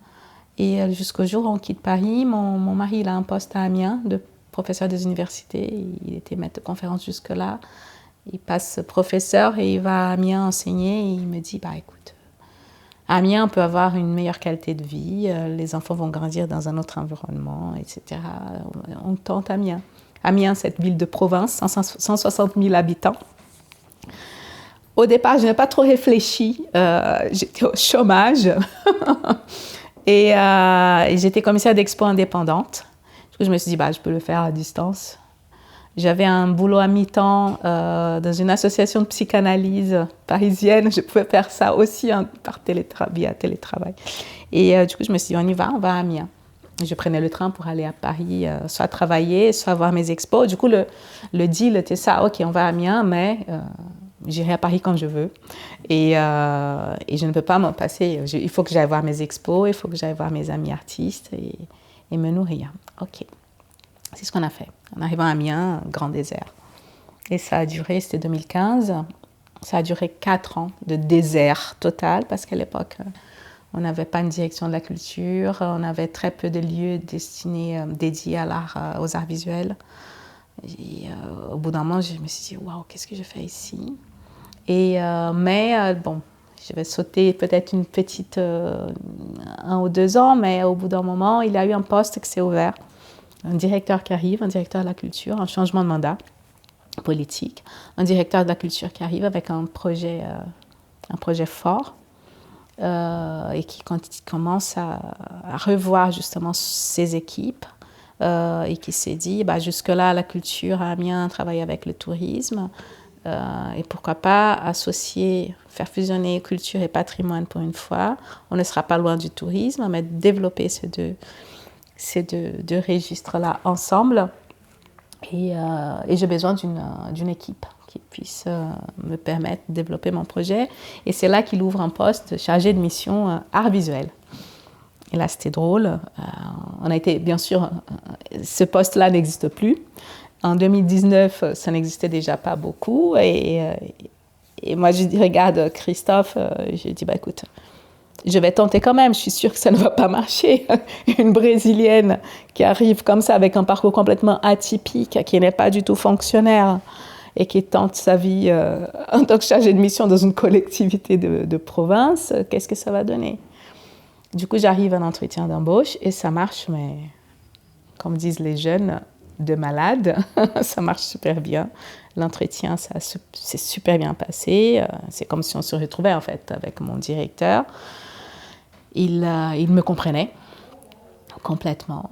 Speaker 1: et jusqu'au jour où on quitte Paris, mon mari il a un poste à Amiens de professeur des universités, il était maître de conférence jusque-là, il passe professeur et il va à Amiens enseigner et il me dit, écoute, à Amiens on peut avoir une meilleure qualité de vie, les enfants vont grandir dans un autre environnement, etc. On tente Amiens. Amiens, cette ville de province, 160 000 habitants. Au départ, je n'ai pas trop réfléchi. J'étais au chômage et j'étais commissaire d'expo indépendante. Du coup, je me suis dit, je peux le faire à distance. J'avais un boulot à mi-temps dans une association de psychanalyse parisienne. Je pouvais faire ça aussi via télétravail. Et du coup, je me suis dit, on va à Amiens. Je prenais le train pour aller à Paris, soit travailler, soit voir mes expos. Du coup, le deal était ça, ok, on va à Amiens, mais j'irai à Paris quand je veux. Et je ne peux pas m'en passer. Il faut que j'aille voir mes expos, il faut que j'aille voir mes amis artistes et me nourrir. Ok, c'est ce qu'on a fait. En arrivant à Amiens, grand désert. Et ça a duré, c'était 2015, ça a duré 4 ans de désert total, parce qu'à l'époque, on n'avait pas une direction de la culture, on avait très peu de lieux dédiés à l'art, aux arts visuels. Et au bout d'un moment, je me suis dit, waouh, qu'est-ce que je fais ici? Bon, je vais sauter peut-être 1 ou 2 ans, mais au bout d'un moment, il y a eu un poste qui s'est ouvert. Un directeur qui arrive, un directeur de la culture, un changement de mandat politique, un directeur de la culture qui arrive avec un projet fort et qui commence à revoir justement ses équipes et qui s'est dit, jusque-là, la culture à Amiens travaille avec le tourisme et pourquoi pas associer, faire fusionner culture et patrimoine pour une fois. On ne sera pas loin du tourisme, mais développer ces deux registres-là ensemble. Et j'ai besoin d'une équipe qui puisse me permettre de développer mon projet. Et c'est là qu'il ouvre un poste chargé de mission art visuel. Et là, c'était drôle. On a été, bien sûr, ce poste-là n'existe plus. En 2019, ça n'existait déjà pas beaucoup. Et moi, je dis, regarde, Christophe, je dis, bah, écoute, je vais tenter quand même, je suis sûre que ça ne va pas marcher. Une Brésilienne qui arrive comme ça avec un parcours complètement atypique, qui n'est pas du tout fonctionnaire et qui tente sa vie en tant que chargée de mission dans une collectivité de province, qu'est-ce que ça va donner? Du coup, j'arrive à un entretien d'embauche et ça marche, mais comme disent les jeunes, de malade. Ça marche super bien. L'entretien, ça s'est super bien passé. C'est comme si on se retrouvait en fait avec mon directeur. Il me comprenait complètement.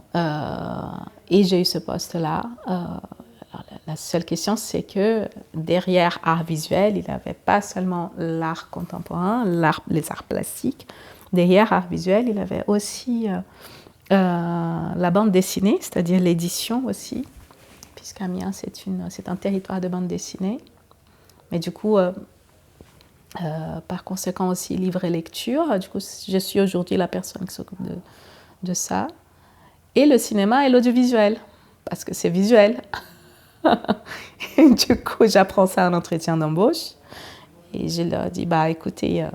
Speaker 1: Et j'ai eu ce poste-là. La seule question, c'est que derrière art visuel, il n'y avait pas seulement l'art contemporain, les arts plastiques. Derrière art visuel, il y avait aussi la bande dessinée, c'est-à-dire l'édition aussi, puisqu'Amiens, c'est un territoire de bande dessinée. Mais du coup, par conséquent aussi livre et lecture. Du coup, je suis aujourd'hui la personne qui s'occupe de ça. Et le cinéma et l'audiovisuel, parce que c'est visuel. Et du coup, j'apprends ça en entretien d'embauche. Et je leur dis, bah écoutez,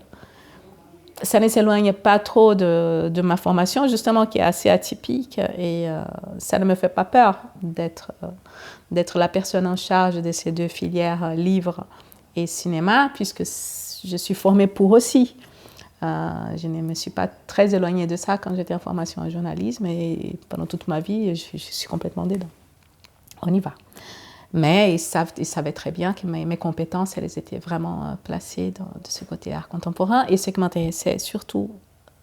Speaker 1: ça ne s'éloigne pas trop de ma formation, justement, qui est assez atypique. Et ça ne me fait pas peur d'être la personne en charge de ces deux filières, livre et cinéma, puisque je suis formée pour aussi. Je ne me suis pas très éloignée de ça quand j'étais en formation en journalisme. Et pendant toute ma vie, je suis complètement dedans. On y va. Mais ils savaient très bien que mes compétences, elles étaient vraiment placées de ce côté art contemporain. Et ce qui m'intéressait surtout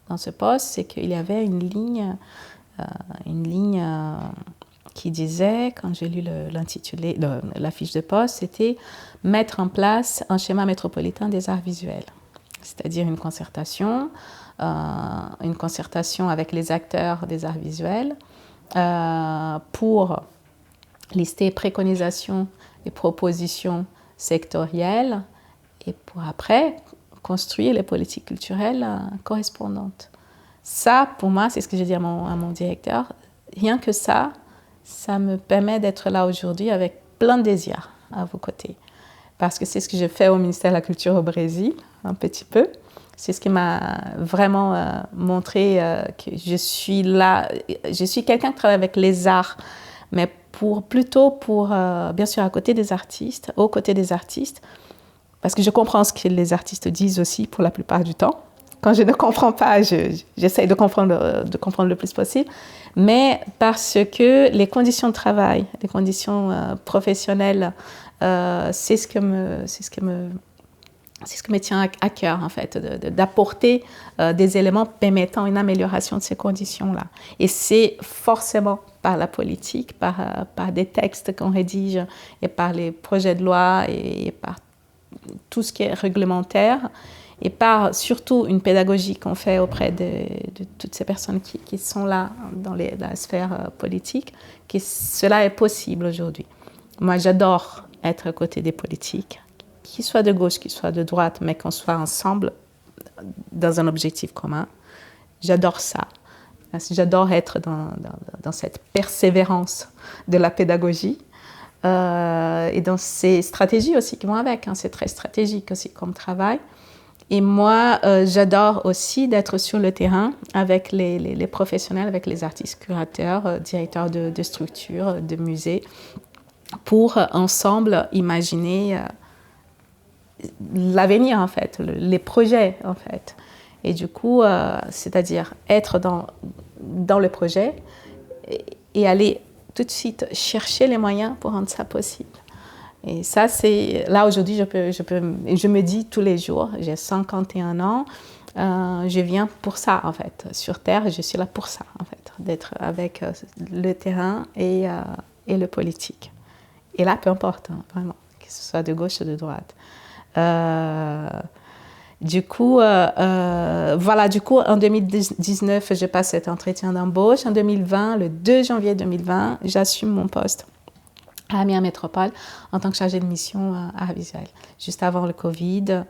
Speaker 1: dans ce poste, c'est qu'il y avait une ligne qui disait, quand j'ai lu l'intitulé, la fiche de poste, c'était « Mettre en place un schéma métropolitain des arts visuels ». C'est-à-dire une concertation avec les acteurs des arts visuels pour lister préconisations et propositions sectorielles et pour après construire les politiques culturelles correspondantes. Ça, pour moi, c'est ce que j'ai dit à mon directeur. Rien que ça me permet d'être là aujourd'hui avec plein de désirs à vos côtés. Parce que c'est ce que j'ai fait au ministère de la Culture au Brésil, un petit peu. C'est ce qui m'a vraiment montré que je suis là. Je suis quelqu'un qui travaille avec les arts, mais plutôt pour, bien sûr, aux côtés des artistes, parce que je comprends ce que les artistes disent aussi pour la plupart du temps. Quand je ne comprends pas, j'essaie de comprendre le plus possible, mais parce que les conditions de travail, les conditions professionnelles, c'est ce qui me tient à cœur, en fait, d'apporter des éléments permettant une amélioration de ces conditions-là. Et c'est forcément par la politique, par des textes qu'on rédige, et par les projets de loi, et par tout ce qui est réglementaire, et par surtout une pédagogie qu'on fait auprès de toutes ces personnes qui sont là dans la sphère politique, que cela est possible aujourd'hui. Moi, j'adore être à côté des politiques, qu'ils soient de gauche, qu'ils soient de droite, mais qu'on soit ensemble dans un objectif commun. J'adore ça. J'adore être dans cette persévérance de la pédagogie et dans ces stratégies aussi qui vont avec. C'est très stratégique aussi comme travail. Et moi, j'adore aussi d'être sur le terrain avec les professionnels, avec les artistes, curateurs, directeurs de structures, de musées, pour ensemble imaginer l'avenir, en fait, les projets, en fait. Et du coup, c'est-à-dire être dans le projet et aller tout de suite chercher les moyens pour rendre ça possible. Et ça, c'est... Là, aujourd'hui, je me dis tous les jours, j'ai 51 ans, je viens pour ça, en fait. Sur Terre, je suis là pour ça, en fait, d'être avec le terrain et le politique. Et là, peu importe, hein, vraiment, que ce soit de gauche ou de droite. Du coup, en 2019, je passe cet entretien d'embauche. En 2020, le 2 janvier 2020, j'assume mon poste à Amiens Métropole en tant que chargée de mission art visuel, juste avant le Covid,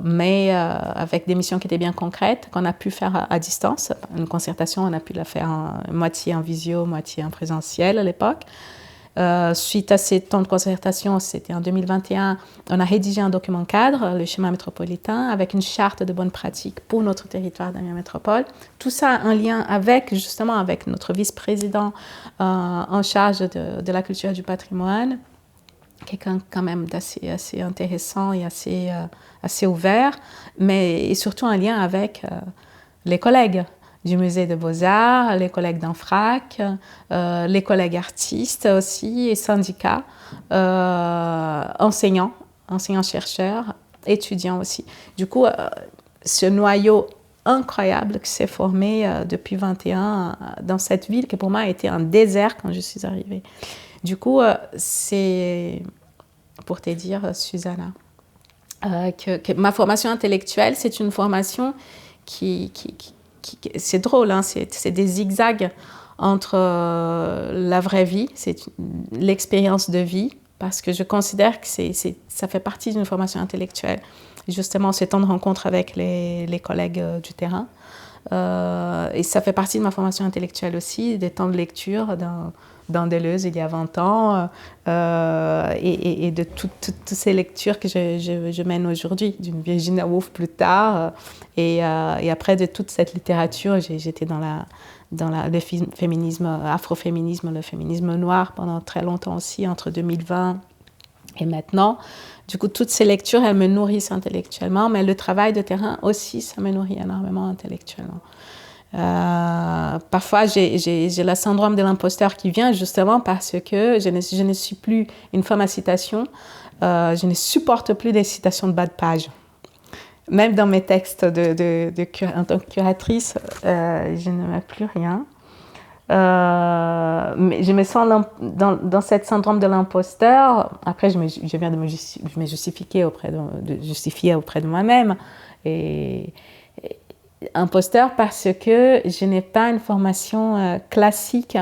Speaker 1: mais avec des missions qui étaient bien concrètes, qu'on a pu faire à distance. Une concertation, on a pu la faire moitié en visio, moitié en présentiel à l'époque. Suite à ces temps de concertation, c'était en 2021, on a rédigé un document cadre, le schéma métropolitain, avec une charte de bonnes pratiques pour notre territoire d'Amiens Métropole. Tout ça en lien avec, justement, avec notre vice-président en charge de la culture et du patrimoine, quelqu'un quand même assez intéressant et assez ouvert, mais et surtout en lien avec les collègues du musée de Beaux-Arts, les collègues d'Anfrac, les collègues artistes aussi et syndicats, enseignants-chercheurs, étudiants aussi. Du coup, ce noyau incroyable qui s'est formé depuis 21 dans cette ville qui pour moi a été un désert quand je suis arrivée. Du coup, c'est pour te dire, Susanna, que ma formation intellectuelle, c'est une formation qui c'est drôle, hein, c'est des zigzags entre la vraie vie, c'est l'expérience de vie, parce que je considère que ça fait partie d'une formation intellectuelle. Justement, ces temps de rencontre avec les collègues du terrain. Et ça fait partie de ma formation intellectuelle aussi, des temps de lecture dans Deleuze il y a 20 ans, et de toutes ces lectures que je mène aujourd'hui, d'une Virginia Woolf plus tard, et après de toute cette littérature, j'étais dans le féminisme, afroféminisme, le féminisme noir pendant très longtemps aussi, entre 2020 et maintenant. Du coup, toutes ces lectures, elles me nourrissent intellectuellement, mais le travail de terrain aussi, ça me nourrit énormément intellectuellement. Parfois, j'ai le syndrome de l'imposteur qui vient justement parce que je ne suis plus une femme à citation. Je ne supporte plus des citations de bas de page. Même dans mes textes en tant que curatrice, je ne mets plus rien. Mais je me sens dans cette syndrome de l'imposteur. Après, je viens de me justifier auprès de moi-même. Et imposteur parce que je n'ai pas une formation classique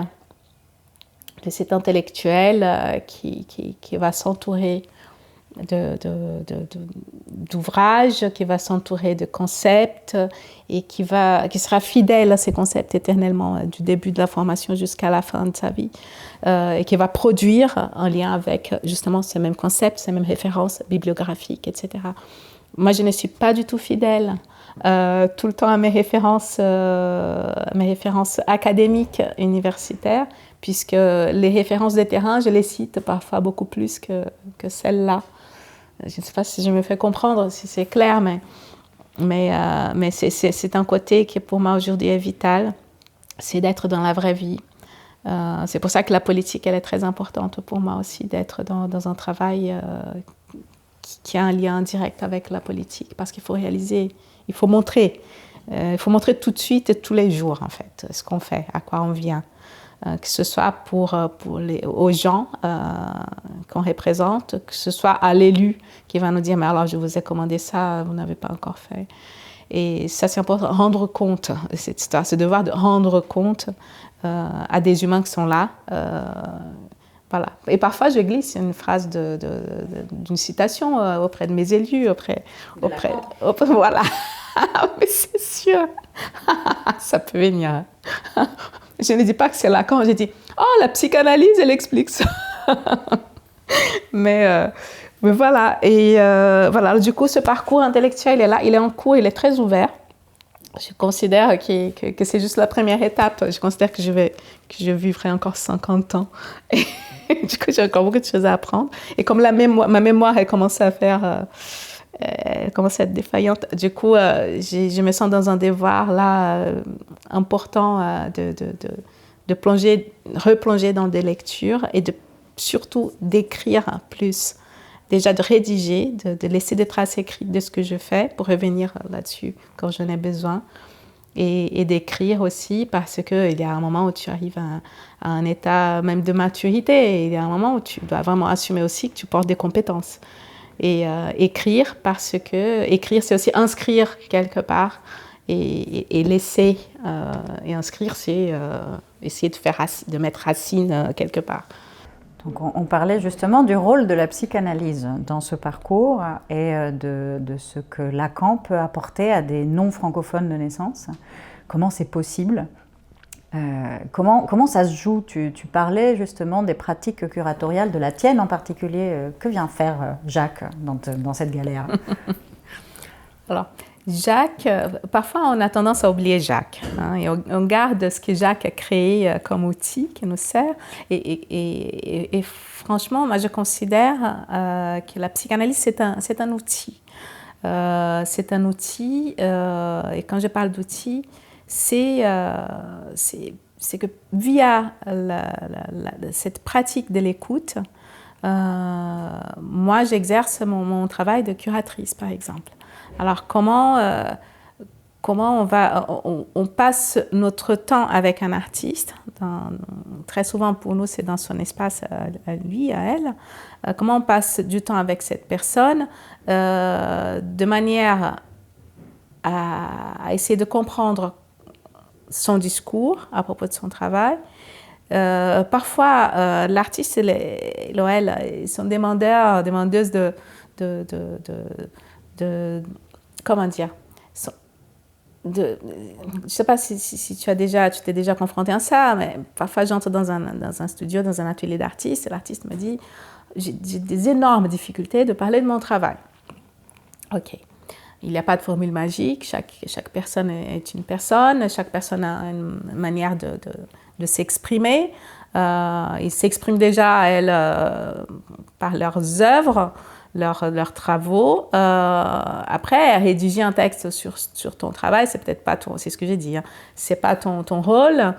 Speaker 1: de cet intellectuel qui va s'entourer d'ouvrages, qui va s'entourer de concepts et qui sera fidèle à ces concepts éternellement du début de la formation jusqu'à la fin de sa vie et qui va produire en lien avec justement ces mêmes concepts, ces mêmes références bibliographiques, etc. Moi, je ne suis pas du tout fidèle tout le temps à mes références académiques, universitaires, puisque les références de terrain, je les cite parfois beaucoup plus que celles-là. Je ne sais pas si je me fais comprendre, si c'est clair, mais c'est un côté qui pour moi aujourd'hui est vital, c'est d'être dans la vraie vie. C'est pour ça que la politique, elle est très importante pour moi aussi, d'être dans un travail qui a un lien direct avec la politique, parce qu'il faut réaliser, il faut montrer tout de suite et tous les jours, en fait, ce qu'on fait, à quoi on vient. Que ce soit aux gens qu'on représente, que ce soit à l'élu qui va nous dire « mais alors je vous ai commandé ça, vous n'avez pas encore fait ». Et ça, c'est important, rendre compte de cette histoire, ce devoir de rendre compte à des humains qui sont là. Voilà. Et parfois, je glisse une phrase d'une citation auprès de mes élus, voilà. Mais c'est sûr, ça peut venir. Je ne dis pas que c'est Lacan, je dis « oh, la psychanalyse, elle explique ça ». Mais voilà. Et voilà, du coup, ce parcours intellectuel est là, il est en cours, il est très ouvert. Je considère que c'est juste la première étape. Je considère que je vivrai encore 50 ans. Et du coup, j'ai encore beaucoup de choses à apprendre. Et comme ma mémoire, elle commence à être défaillante. Du coup, je me sens dans un devoir là important de replonger dans des lectures et surtout d'écrire plus. Déjà de rédiger, de laisser des traces écrites de ce que je fais pour revenir là-dessus quand j'en ai besoin. Et d'écrire aussi parce qu'il y a un moment où tu arrives à un état même de maturité. Et il y a un moment où tu dois vraiment assumer aussi que tu portes des compétences. Et écrire parce que écrire, c'est aussi inscrire quelque part et laisser. Et inscrire, c'est essayer de mettre racine quelque part.
Speaker 3: Donc on parlait justement du rôle de la psychanalyse dans ce parcours et de ce que Lacan peut apporter à des non-francophones de naissance. Comment c'est possible? Comment ça se joue? Tu parlais justement des pratiques curatoriales, de la tienne en particulier. Que vient faire Jacques dans cette galère?
Speaker 1: Alors, Jacques, parfois on a tendance à oublier Jacques, hein, et on garde ce que Jacques a créé comme outil qui nous sert. Et franchement, moi je considère que la psychanalyse c'est un outil. C'est un outil, et quand je parle d'outil, c'est que via cette pratique de l'écoute, moi j'exerce mon travail de curatrice par exemple. Alors comment on passe notre temps avec un artiste, très souvent pour nous c'est dans son espace à lui, à elle, comment on passe du temps avec cette personne de manière à essayer de comprendre son discours à propos de son travail. Parfois, l'artiste et elle, ils sont demandeuses de comment dire, je ne sais pas si tu t'es déjà confronté à ça, mais parfois j'entre dans un studio, dans un atelier d'artiste, et l'artiste me dit j'ai des énormes difficultés de parler de mon travail. Ok, il n'y a pas de formule magique, chaque personne est une personne, chaque personne a une manière de s'exprimer. Ils s'expriment déjà, elles, par leurs œuvres, leurs travaux. Après, rédiger un texte sur ton travail, c'est peut-être pas c'est ce que j'ai dit, hein, c'est pas ton rôle.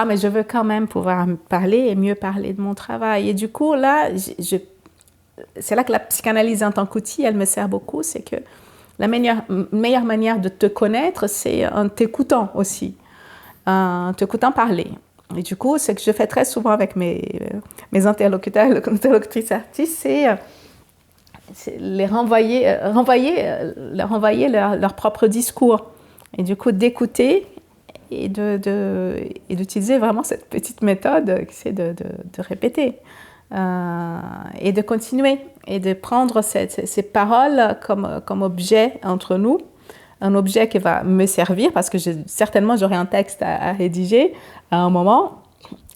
Speaker 1: Mais je veux quand même pouvoir parler et mieux parler de mon travail. Et du coup, là, c'est là que la psychanalyse en tant qu'outil, elle me sert beaucoup. C'est que la meilleure manière de te connaître, c'est en t'écoutant aussi, en t'écoutant parler. Et du coup, ce que je fais très souvent avec mes interlocutrices artistes, c'est leur renvoyer leur propre discours. Et du coup, d'écouter et d'utiliser vraiment cette petite méthode qui c'est de répéter. Et de continuer et de prendre ces paroles comme objet entre nous, un objet qui va me servir parce que certainement j'aurai un texte à rédiger à un moment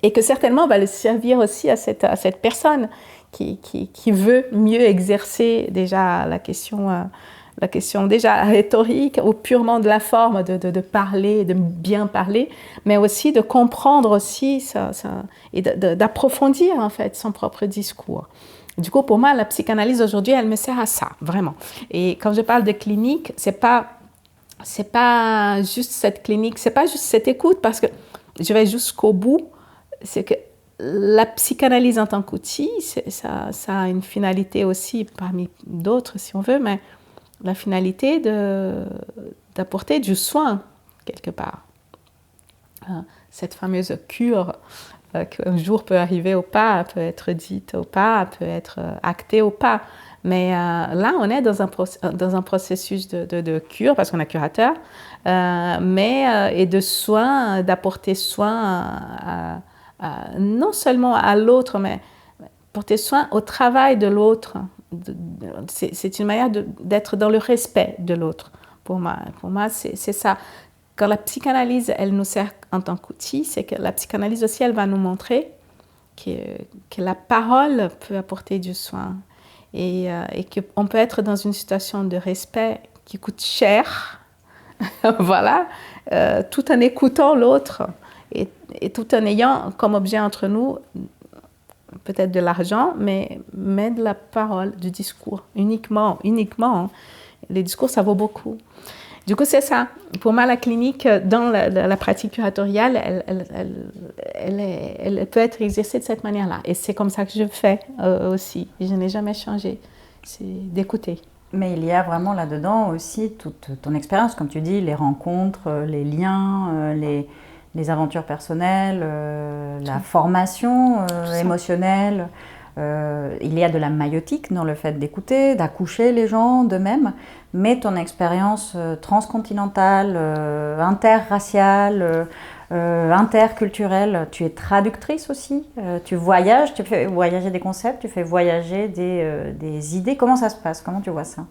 Speaker 1: et que certainement va le servir aussi à cette personne qui veut mieux exercer déjà la question déjà rhétorique ou purement de la forme de parler, de bien parler, mais aussi de comprendre aussi et d'approfondir en fait son propre discours. Du coup, pour moi, la psychanalyse aujourd'hui, elle me sert à ça, vraiment. Et quand je parle de clinique, c'est pas juste cette clinique, c'est pas juste cette écoute, parce que je vais jusqu'au bout, c'est que la psychanalyse en tant qu'outil, ça a une finalité aussi, parmi d'autres si on veut, mais la finalité d'apporter du soin, quelque part. Cette fameuse cure qu'un jour peut arriver ou pas, peut être dite ou pas, peut être actée ou pas. Mais là, on est dans un processus de cure, parce qu'on est curateur, et de soin, d'apporter soin non seulement à l'autre, mais porter soin au travail de l'autre. C'est une manière d'être dans le respect de l'autre. Pour moi, c'est ça. Quand la psychanalyse, elle nous sert en tant qu'outil, c'est que la psychanalyse aussi, elle va nous montrer que la parole peut apporter du soin et qu'on peut être dans une situation de respect qui coûte cher, voilà, tout en écoutant l'autre et tout en ayant comme objet entre nous peut-être de l'argent, mais de la parole, du discours, uniquement. Les discours, ça vaut beaucoup. Du coup, c'est ça. Pour moi, la clinique, dans la pratique curatoriale, elle peut être exercée de cette manière-là. Et c'est comme ça que je fais aussi. Je n'ai jamais changé. C'est d'écouter.
Speaker 3: Mais il y a vraiment là-dedans aussi toute ton expérience, comme tu dis, les rencontres, les liens, les aventures personnelles, la formation émotionnelle. Il y a de la maïeutique dans le fait d'écouter, d'accoucher les gens d'eux-mêmes, mais ton expérience transcontinentale, interraciale, interculturel. Tu es traductrice aussi, tu voyages, tu fais voyager des concepts, tu fais voyager des idées. Comment ça se passe? Comment tu vois ça?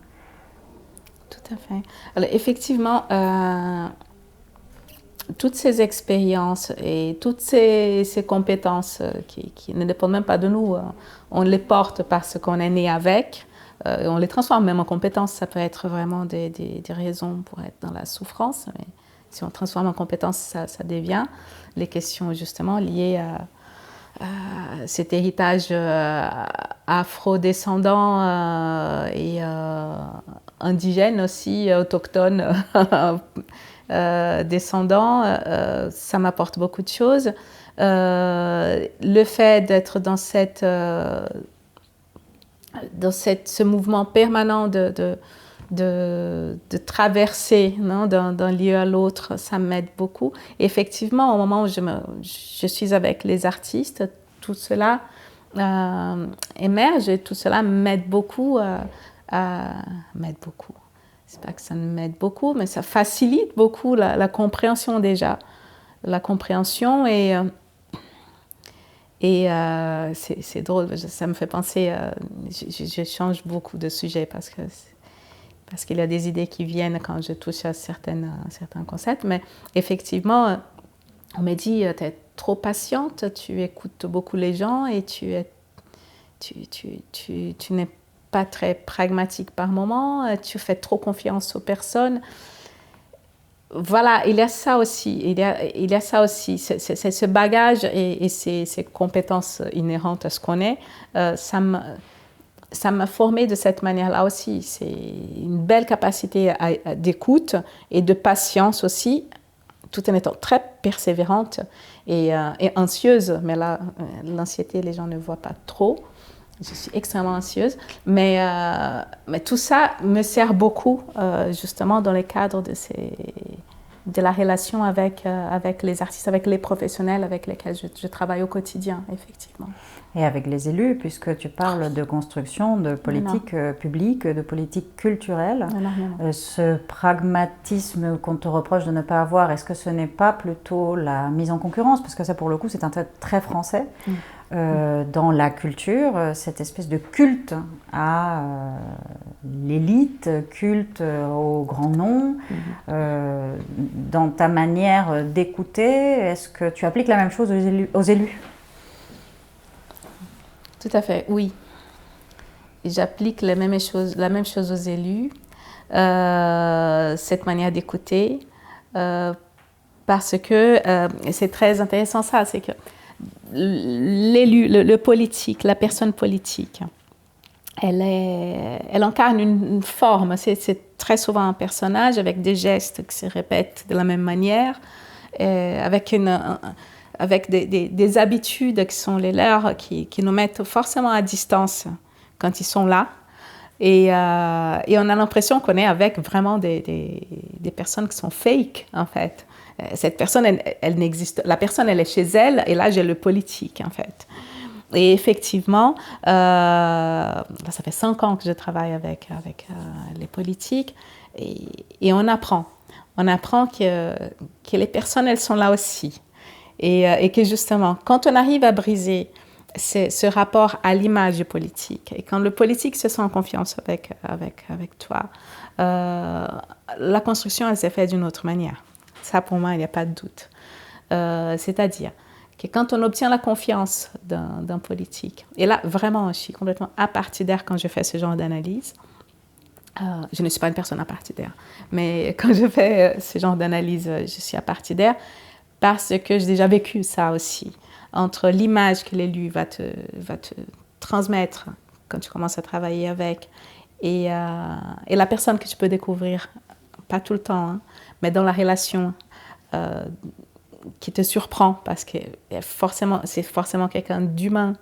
Speaker 1: Tout à fait. Alors, effectivement, toutes ces expériences et toutes ces compétences qui ne dépendent même pas de nous, on les porte parce qu'on est né avec, on les transforme même en compétences. Ça peut être vraiment des raisons pour être dans la souffrance, mais si on transforme en compétences, ça devient les questions justement liées à cet héritage afro-descendant et indigène aussi, autochtone. Descendant, ça m'apporte beaucoup de choses. Le fait d'être dans ce mouvement permanent de traverser, non, d'un lieu à l'autre, ça m'aide beaucoup. Et effectivement, au moment où je suis avec les artistes, tout cela émerge et tout cela m'aide beaucoup. M'aide beaucoup. C'est pas que ça m'aide beaucoup, mais ça facilite beaucoup la compréhension déjà. La compréhension c'est drôle, ça me fait penser, je change beaucoup de sujet parce qu'il y a des idées qui viennent quand je touche à certains concepts, mais effectivement, on me dit, tu es trop patiente, tu écoutes beaucoup les gens et tu n'es pas très pragmatique par moment, tu fais trop confiance aux personnes. Voilà, il y a ça aussi, il y a ça aussi, c'est ce bagage et ces compétences inhérentes à ce qu'on est, ça m'a formée de cette manière-là aussi. C'est une belle capacité d'écoute et de patience aussi, tout en étant très persévérante et anxieuse, mais là, l'anxiété, les gens ne voient pas trop. Je suis extrêmement anxieuse, mais tout ça me sert beaucoup, justement, dans le cadre de la relation avec les artistes, avec les professionnels avec lesquels je travaille au quotidien, effectivement.
Speaker 3: Et avec les élus, puisque tu parles de construction, de politique publique, de politique culturelle. Ce pragmatisme qu'on te reproche de ne pas avoir, est-ce que ce n'est pas plutôt la mise en concurrence? Parce que ça, pour le coup, c'est un trait très français. Dans la culture, cette espèce de culte à l'élite, culte aux grands noms. Dans ta manière d'écouter, est-ce que tu appliques la même chose aux élus?
Speaker 1: Tout à fait, oui. J'applique la même chose aux élus, cette manière d'écouter, parce que c'est très intéressant ça, c'est que l'élu, le politique, la personne politique, elle incarne une forme. C'est très souvent un personnage avec des gestes qui se répètent de la même manière, avec des habitudes qui sont les leurs, qui nous mettent forcément à distance quand ils sont là. Et on a l'impression qu'on est avec vraiment des personnes qui sont fake, en fait. Cette personne, elle n'existe. La personne, elle est chez elle, et là, j'ai le politique, en fait. Et effectivement, ça fait 5 ans que je travaille avec les politiques, et on apprend. On apprend que les personnes, elles sont là aussi. Et que justement, quand on arrive à briser ce rapport à l'image politique, et quand le politique se sent en confiance avec toi, la construction, elle s'est faite d'une autre manière. Ça, pour moi, il n'y a pas de doute. C'est-à-dire que quand on obtient la confiance d'un politique, et là, vraiment, je suis complètement apartidaire quand je fais ce genre d'analyse. Je ne suis pas une personne apartidaire, mais quand je fais ce genre d'analyse, je suis apartidaire parce que j'ai déjà vécu ça aussi. Entre l'image que l'élu va te transmettre quand tu commences à travailler avec et la personne que tu peux découvrir, pas tout le temps, hein, mais dans la relation qui te surprend parce que c'est forcément quelqu'un d'humain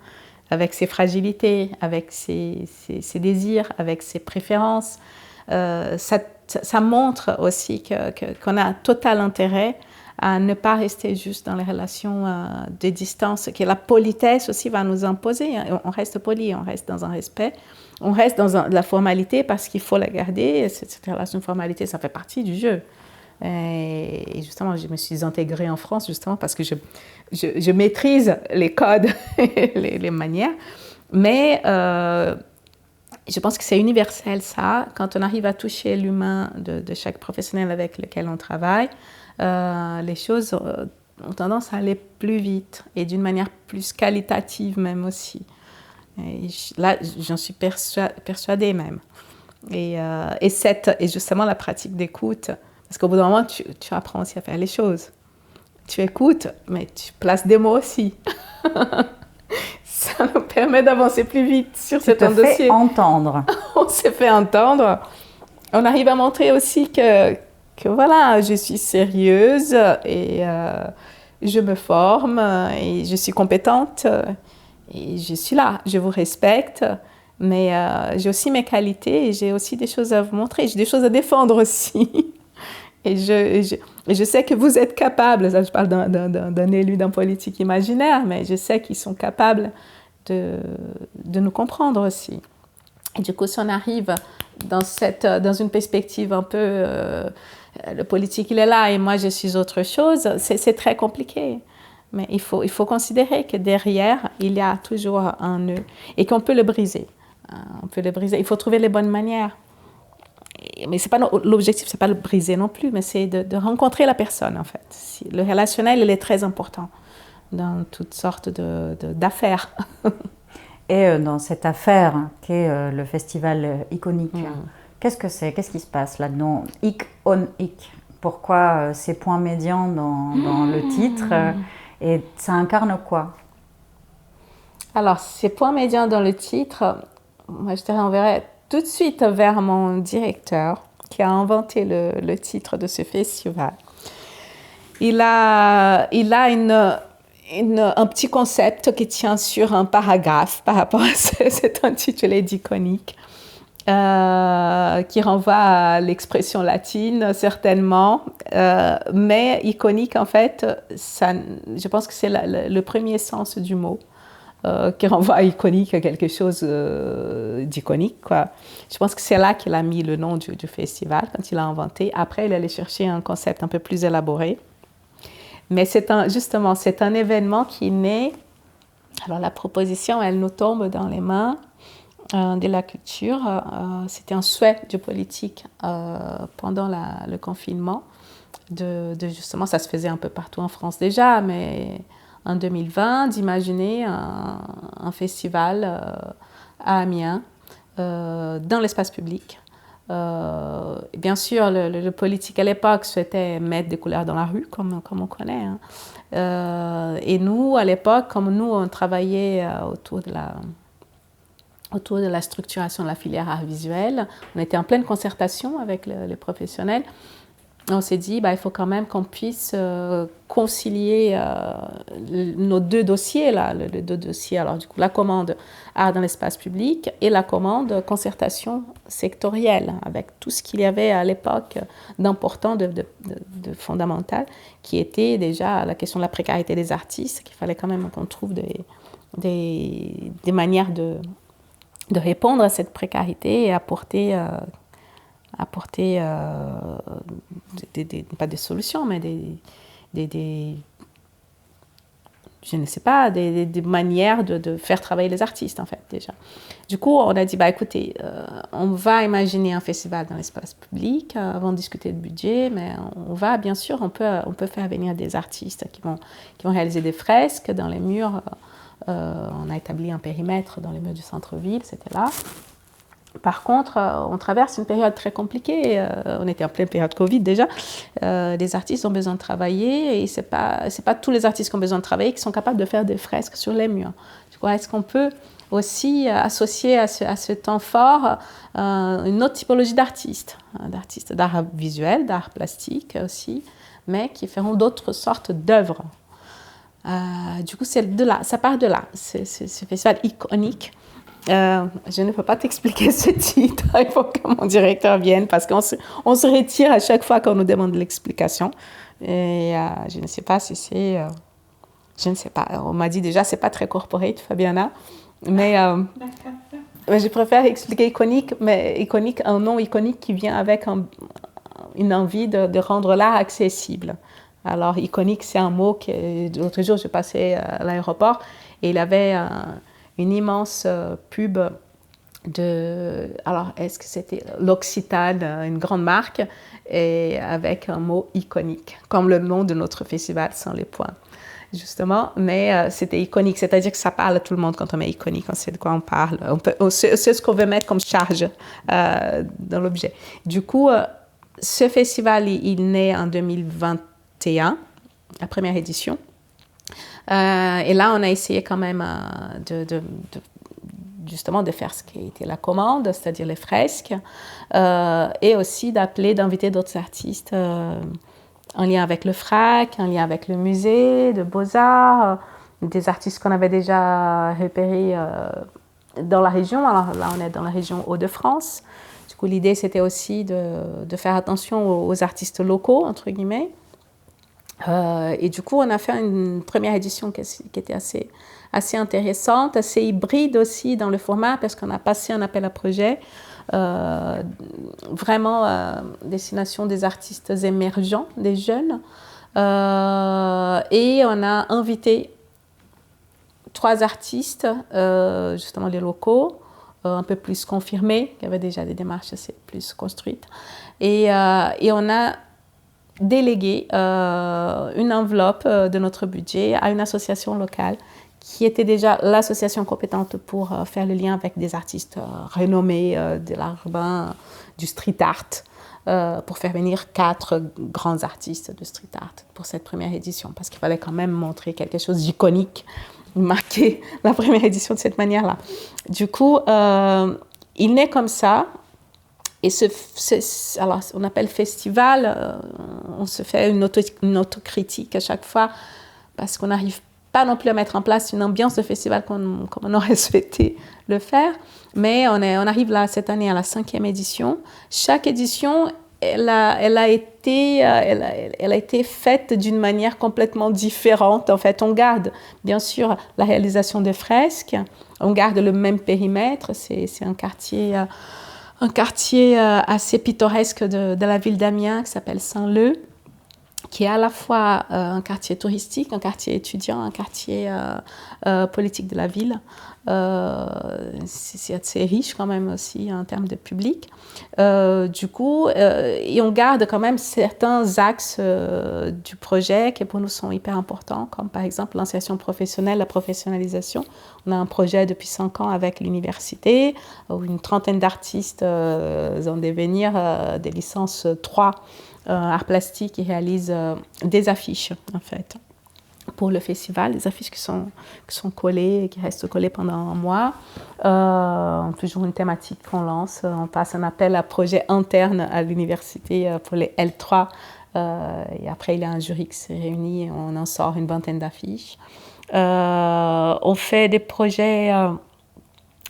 Speaker 1: avec ses fragilités, avec ses désirs, avec ses préférences. Ça montre aussi qu'on a total intérêt à ne pas rester juste dans les relations de distance, que la politesse aussi va nous imposer. On reste poli, on reste dans un respect, on reste dans la formalité parce qu'il faut la garder. Cette relation de formalité, ça fait partie du jeu. Et justement, je me suis intégrée en France justement parce que je maîtrise les codes, les manières. Mais je pense que c'est universel ça. Quand on arrive à toucher l'humain de chaque professionnel avec lequel on travaille, les choses ont tendance à aller plus vite et d'une manière plus qualitative même aussi. Et là, j'en suis persuadée même. Et justement la pratique d'écoute, parce qu'au bout d'un moment, tu apprends aussi à faire les choses. Tu écoutes, mais tu places des mots aussi. Ça nous permet d'avancer plus vite sur certains dossiers.
Speaker 3: Tu te fais entendre.
Speaker 1: On s'est fait entendre. On arrive à montrer aussi que voilà, je suis sérieuse et je me forme et je suis compétente et je suis là. Je vous respecte, mais j'ai aussi mes qualités et j'ai aussi des choses à vous montrer. J'ai des choses à défendre aussi. Et je sais que vous êtes capables, là je parle d'un élu, d'un politique imaginaire, mais je sais qu'ils sont capables de nous comprendre aussi. Et du coup, si on arrive dans une perspective un peu, le politique il est là et moi je suis autre chose, c'est très compliqué. Mais il faut considérer que derrière, il y a toujours un nœud et qu'on peut le briser. On peut le briser. Il faut trouver les bonnes manières. Mais l'objectif, c'est pas le briser non plus, mais c'est de rencontrer la personne, en fait. Le relationnel, il est très important dans toutes sortes d'affaires.
Speaker 3: Et dans cette affaire qu'est le festival Iconique, qu'est-ce que c'est? Qu'est-ce qui se passe là-dedans? Iconique. Pourquoi ces points médians dans le titre? Et ça incarne quoi?
Speaker 1: Alors, ces points médians dans le titre, moi, je te renverrai tout de suite vers mon directeur qui a inventé le titre de ce festival. Il a un petit concept qui tient sur un paragraphe par rapport à cet intitulé d'Iconique, qui renvoie à l'expression latine certainement, mais iconique en fait, je pense que c'est le premier sens du mot. Qui renvoie à iconique, à quelque chose d'iconique, quoi. Je pense que c'est là qu'il a mis le nom du festival, quand il l'a inventé. Après, il allait chercher un concept un peu plus élaboré. Mais c'est un événement qui naît... Alors, la proposition, elle nous tombe dans les mains de la culture. C'était un souhait du politique pendant le confinement. Justement, ça se faisait un peu partout en France déjà, mais... en 2020, d'imaginer un festival à Amiens, dans l'espace public. Bien sûr, le politique à l'époque souhaitait mettre des couleurs dans la rue, comme on connaît. Hein. Et nous, à l'époque, comme nous, on travaillait autour de la structuration de la filière art visuel, on était en pleine concertation avec les professionnels. On s'est dit, il faut quand même qu'on puisse concilier nos deux dossiers, les deux dossiers. Alors, du coup, la commande art dans l'espace public et la commande concertation sectorielle, avec tout ce qu'il y avait à l'époque d'important, de fondamental, qui était déjà la question de la précarité des artistes, qu'il fallait quand même qu'on trouve des manières de répondre à cette précarité et apporter pas des solutions, mais je ne sais pas, des manières de faire travailler les artistes, en fait, déjà. Du coup, on a dit, écoutez, on va imaginer un festival dans l'espace public, avant de discuter de budget, mais on va, bien sûr, on peut faire venir des artistes qui vont réaliser des fresques dans les murs. On a établi un périmètre dans les murs du centre-ville, c'était là. Par contre, on traverse une période très compliquée. On était en pleine période Covid déjà. Les artistes ont besoin de travailler et c'est pas tous les artistes qui ont besoin de travailler qui sont capables de faire des fresques sur les murs. Du coup, est-ce qu'on peut aussi associer à ce temps fort une autre typologie d'artistes d'art visuel, d'art plastique aussi, mais qui feront d'autres sortes d'œuvres. Du coup, ça part de là, ce festival iconique. Je ne peux pas t'expliquer ce titre, il faut que mon directeur vienne parce qu'on se retire à chaque fois qu'on nous demande l'explication. Et je ne sais pas si c'est... je ne sais pas, on m'a dit déjà c'est pas très corporate, Fabiana, mais je préfère expliquer iconique, mais iconique, un nom iconique qui vient avec une envie de rendre l'art accessible. Alors, iconique, c'est un mot que l'autre jour, je passais à l'aéroport et il avait une immense pub alors, est-ce que c'était l'Occitane, une grande marque, et avec un mot iconique, comme le nom de notre festival sans les points, justement. Mais c'était iconique, c'est-à-dire que ça parle à tout le monde quand on met iconique, on sait de quoi on parle, on sait ce qu'on veut mettre comme charge dans l'objet. Du coup, ce festival, il naît en 2021, la première édition. Et là, on a essayé quand même justement de faire ce qui était la commande, c'est-à-dire les fresques, et aussi d'inviter d'autres artistes en lien avec le FRAC, en lien avec le musée de Beaux-Arts, des artistes qu'on avait déjà repérés dans la région. Alors là, on est dans la région Hauts-de-France. Du coup, l'idée, c'était aussi de faire attention aux artistes locaux, entre guillemets. Et du coup, on a fait une première édition qui était assez intéressante, assez hybride aussi dans le format, parce qu'on a passé un appel à projet, vraiment destination des artistes émergents, des jeunes. Et on a invité 3 artistes, justement les locaux, un peu plus confirmés, qui avaient déjà des démarches assez plus construites. Et on a délégué une enveloppe de notre budget à une association locale qui était déjà l'association compétente pour faire le lien avec des artistes renommés de l'art urbain, du street art, pour faire venir 4 grands artistes de street art pour cette première édition, parce qu'il fallait quand même montrer quelque chose d'iconique, marquer la première édition de cette manière-là. Du coup, il naît comme ça. Et alors, on appelle festival, on se fait une autocritique à chaque fois parce qu'on n'arrive pas non plus à mettre en place une ambiance de festival comme on aurait souhaité le faire. Mais on arrive là cette année à la 5e édition. Chaque édition, elle a été faite d'une manière complètement différente. En fait, on garde bien sûr la réalisation des fresques, on garde le même périmètre, c'est un quartier assez pittoresque de la ville d'Amiens qui s'appelle Saint-Leu, qui est à la fois un quartier touristique, un quartier étudiant, un quartier politique de la ville. C'est assez riche quand même aussi en termes de public. Du coup, et on garde quand même certains axes du projet qui pour nous sont hyper importants, comme par exemple l'insertion professionnelle, la professionnalisation. On a un projet depuis 5 ans avec l'université, où une trentaine d'artistes en devenir des licences 3 arts plastiques qui réalisent des affiches en fait pour le festival, des affiches qui sont collées et qui restent collées pendant un mois. Toujours une thématique qu'on lance. On passe un appel à projet interne à l'université pour les L3. Et après, il y a un jury qui s'est réuni et on en sort une vingtaine d'affiches. On fait des projets...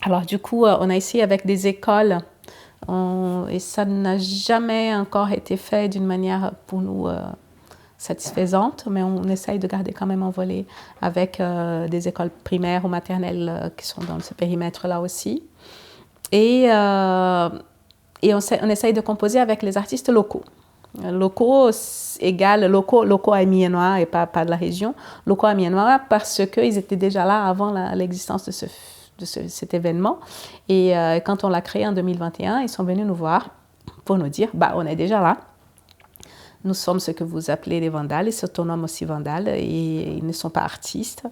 Speaker 1: alors du coup, on a essayé avec des écoles et ça n'a jamais encore été fait d'une manière pour nous... satisfaisante, mais on essaye de garder quand même un volet avec des écoles primaires ou maternelles qui sont dans ce périmètre-là aussi. Et on essaye de composer avec les artistes locaux. Locaux égale locaux amiénois et pas de la région. Locaux amiénois parce qu'ils étaient déjà là avant l'existence de cet événement. Et quand on l'a créé en 2021, ils sont venus nous voir pour nous dire « on est déjà là ». Nous sommes ce que vous appelez les vandales, ils s'autonoment aussi vandales et ils ne sont pas artistes,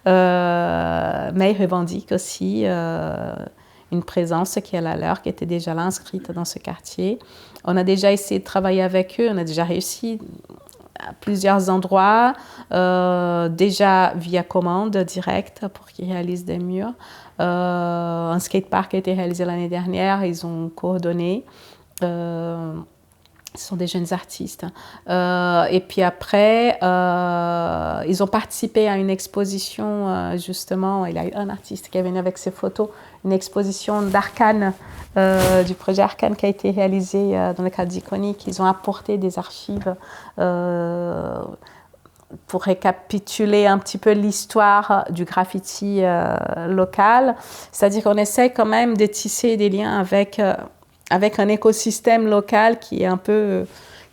Speaker 1: mais ils revendiquent aussi une présence qui est la leur, qui était déjà là inscrite dans ce quartier. On a déjà essayé de travailler avec eux, on a déjà réussi à plusieurs endroits, déjà via commande directe pour qu'ils réalisent des murs. Un skatepark a été réalisé l'année dernière, ils ont coordonné. Ce sont des jeunes artistes. Et puis après, ils ont participé à une exposition, justement. Il y a eu un artiste qui est venu avec ses photos, une exposition d'Arcane, du projet Arcane qui a été réalisé dans le cadre d'Iconique. Ils ont apporté des archives pour récapituler un petit peu l'histoire du graffiti local. C'est-à-dire qu'on essaie quand même de tisser des liens avec un écosystème local qui est un peu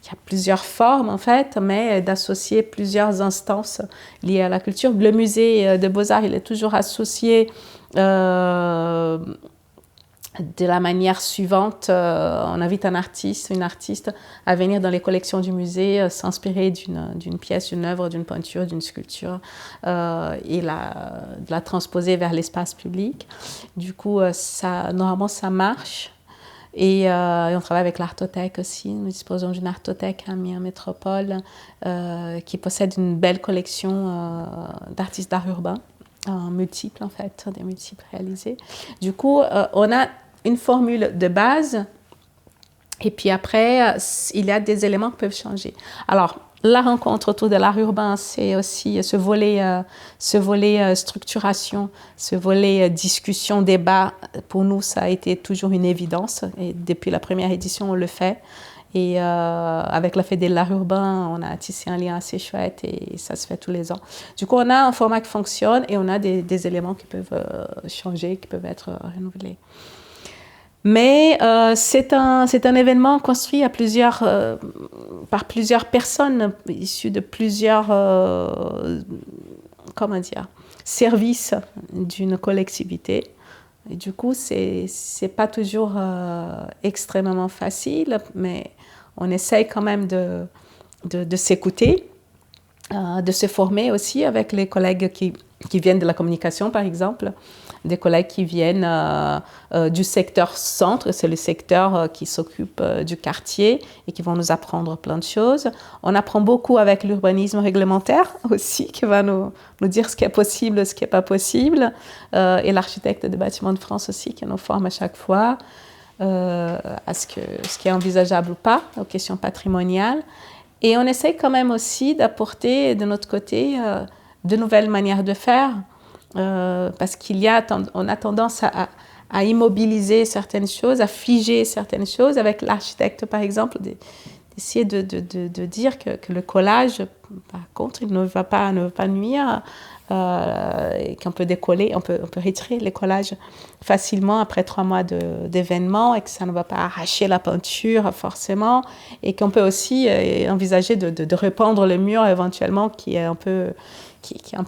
Speaker 1: il y a plusieurs formes en fait, mais d'associer plusieurs instances liées à la culture. Le musée de Beaux-Arts, il est toujours associé de la manière suivante. On invite un artiste, une artiste à venir dans les collections du musée, s'inspirer d'une pièce, d'une œuvre, d'une peinture, d'une sculpture et de la transposer vers l'espace public. Du coup, normalement, ça marche. Et on travaille avec l'Artothèque aussi. Nous disposons d'une Artothèque à Amiens Métropole qui possède une belle collection d'artistes d'art urbain, multiples en fait, des multiples réalisés. Du coup, on a une formule de base et puis après, il y a des éléments qui peuvent changer. Alors, la rencontre autour de l'art urbain, c'est aussi ce volet structuration, ce volet discussion, débat. Pour nous, ça a été toujours une évidence. Et depuis la première édition, on le fait. Et avec la Fédé de l'art urbain, on a tissé un lien assez chouette et ça se fait tous les ans. Du coup, on a un format qui fonctionne et on a des éléments qui peuvent changer, qui peuvent être renouvelés. Mais c'est un événement construit par plusieurs personnes issues de plusieurs services d'une collectivité. Et du coup, c'est pas toujours extrêmement facile, mais on essaye quand même de s'écouter, de se former aussi avec les collègues qui viennent de la communication, par exemple. Des collègues qui viennent du secteur centre, c'est le secteur qui s'occupe du quartier et qui vont nous apprendre plein de choses. On apprend beaucoup avec l'urbanisme réglementaire aussi, qui va nous dire ce qui est possible, ce qui n'est pas possible. Et l'architecte des bâtiments de France aussi, qui nous forme à chaque fois à ce qui est envisageable ou pas, aux questions patrimoniales. Et on essaie quand même aussi d'apporter de notre côté de nouvelles manières de faire. Parce on a tendance à immobiliser certaines choses, à figer certaines choses. Avec l'architecte, par exemple, d'essayer de dire que le collage, par contre, il ne va pas nuire, et qu'on peut décoller, on peut retirer les collages facilement après 3 mois d'événements et que ça ne va pas arracher la peinture forcément, et qu'on peut aussi envisager de repeindre le mur éventuellement qui est un peu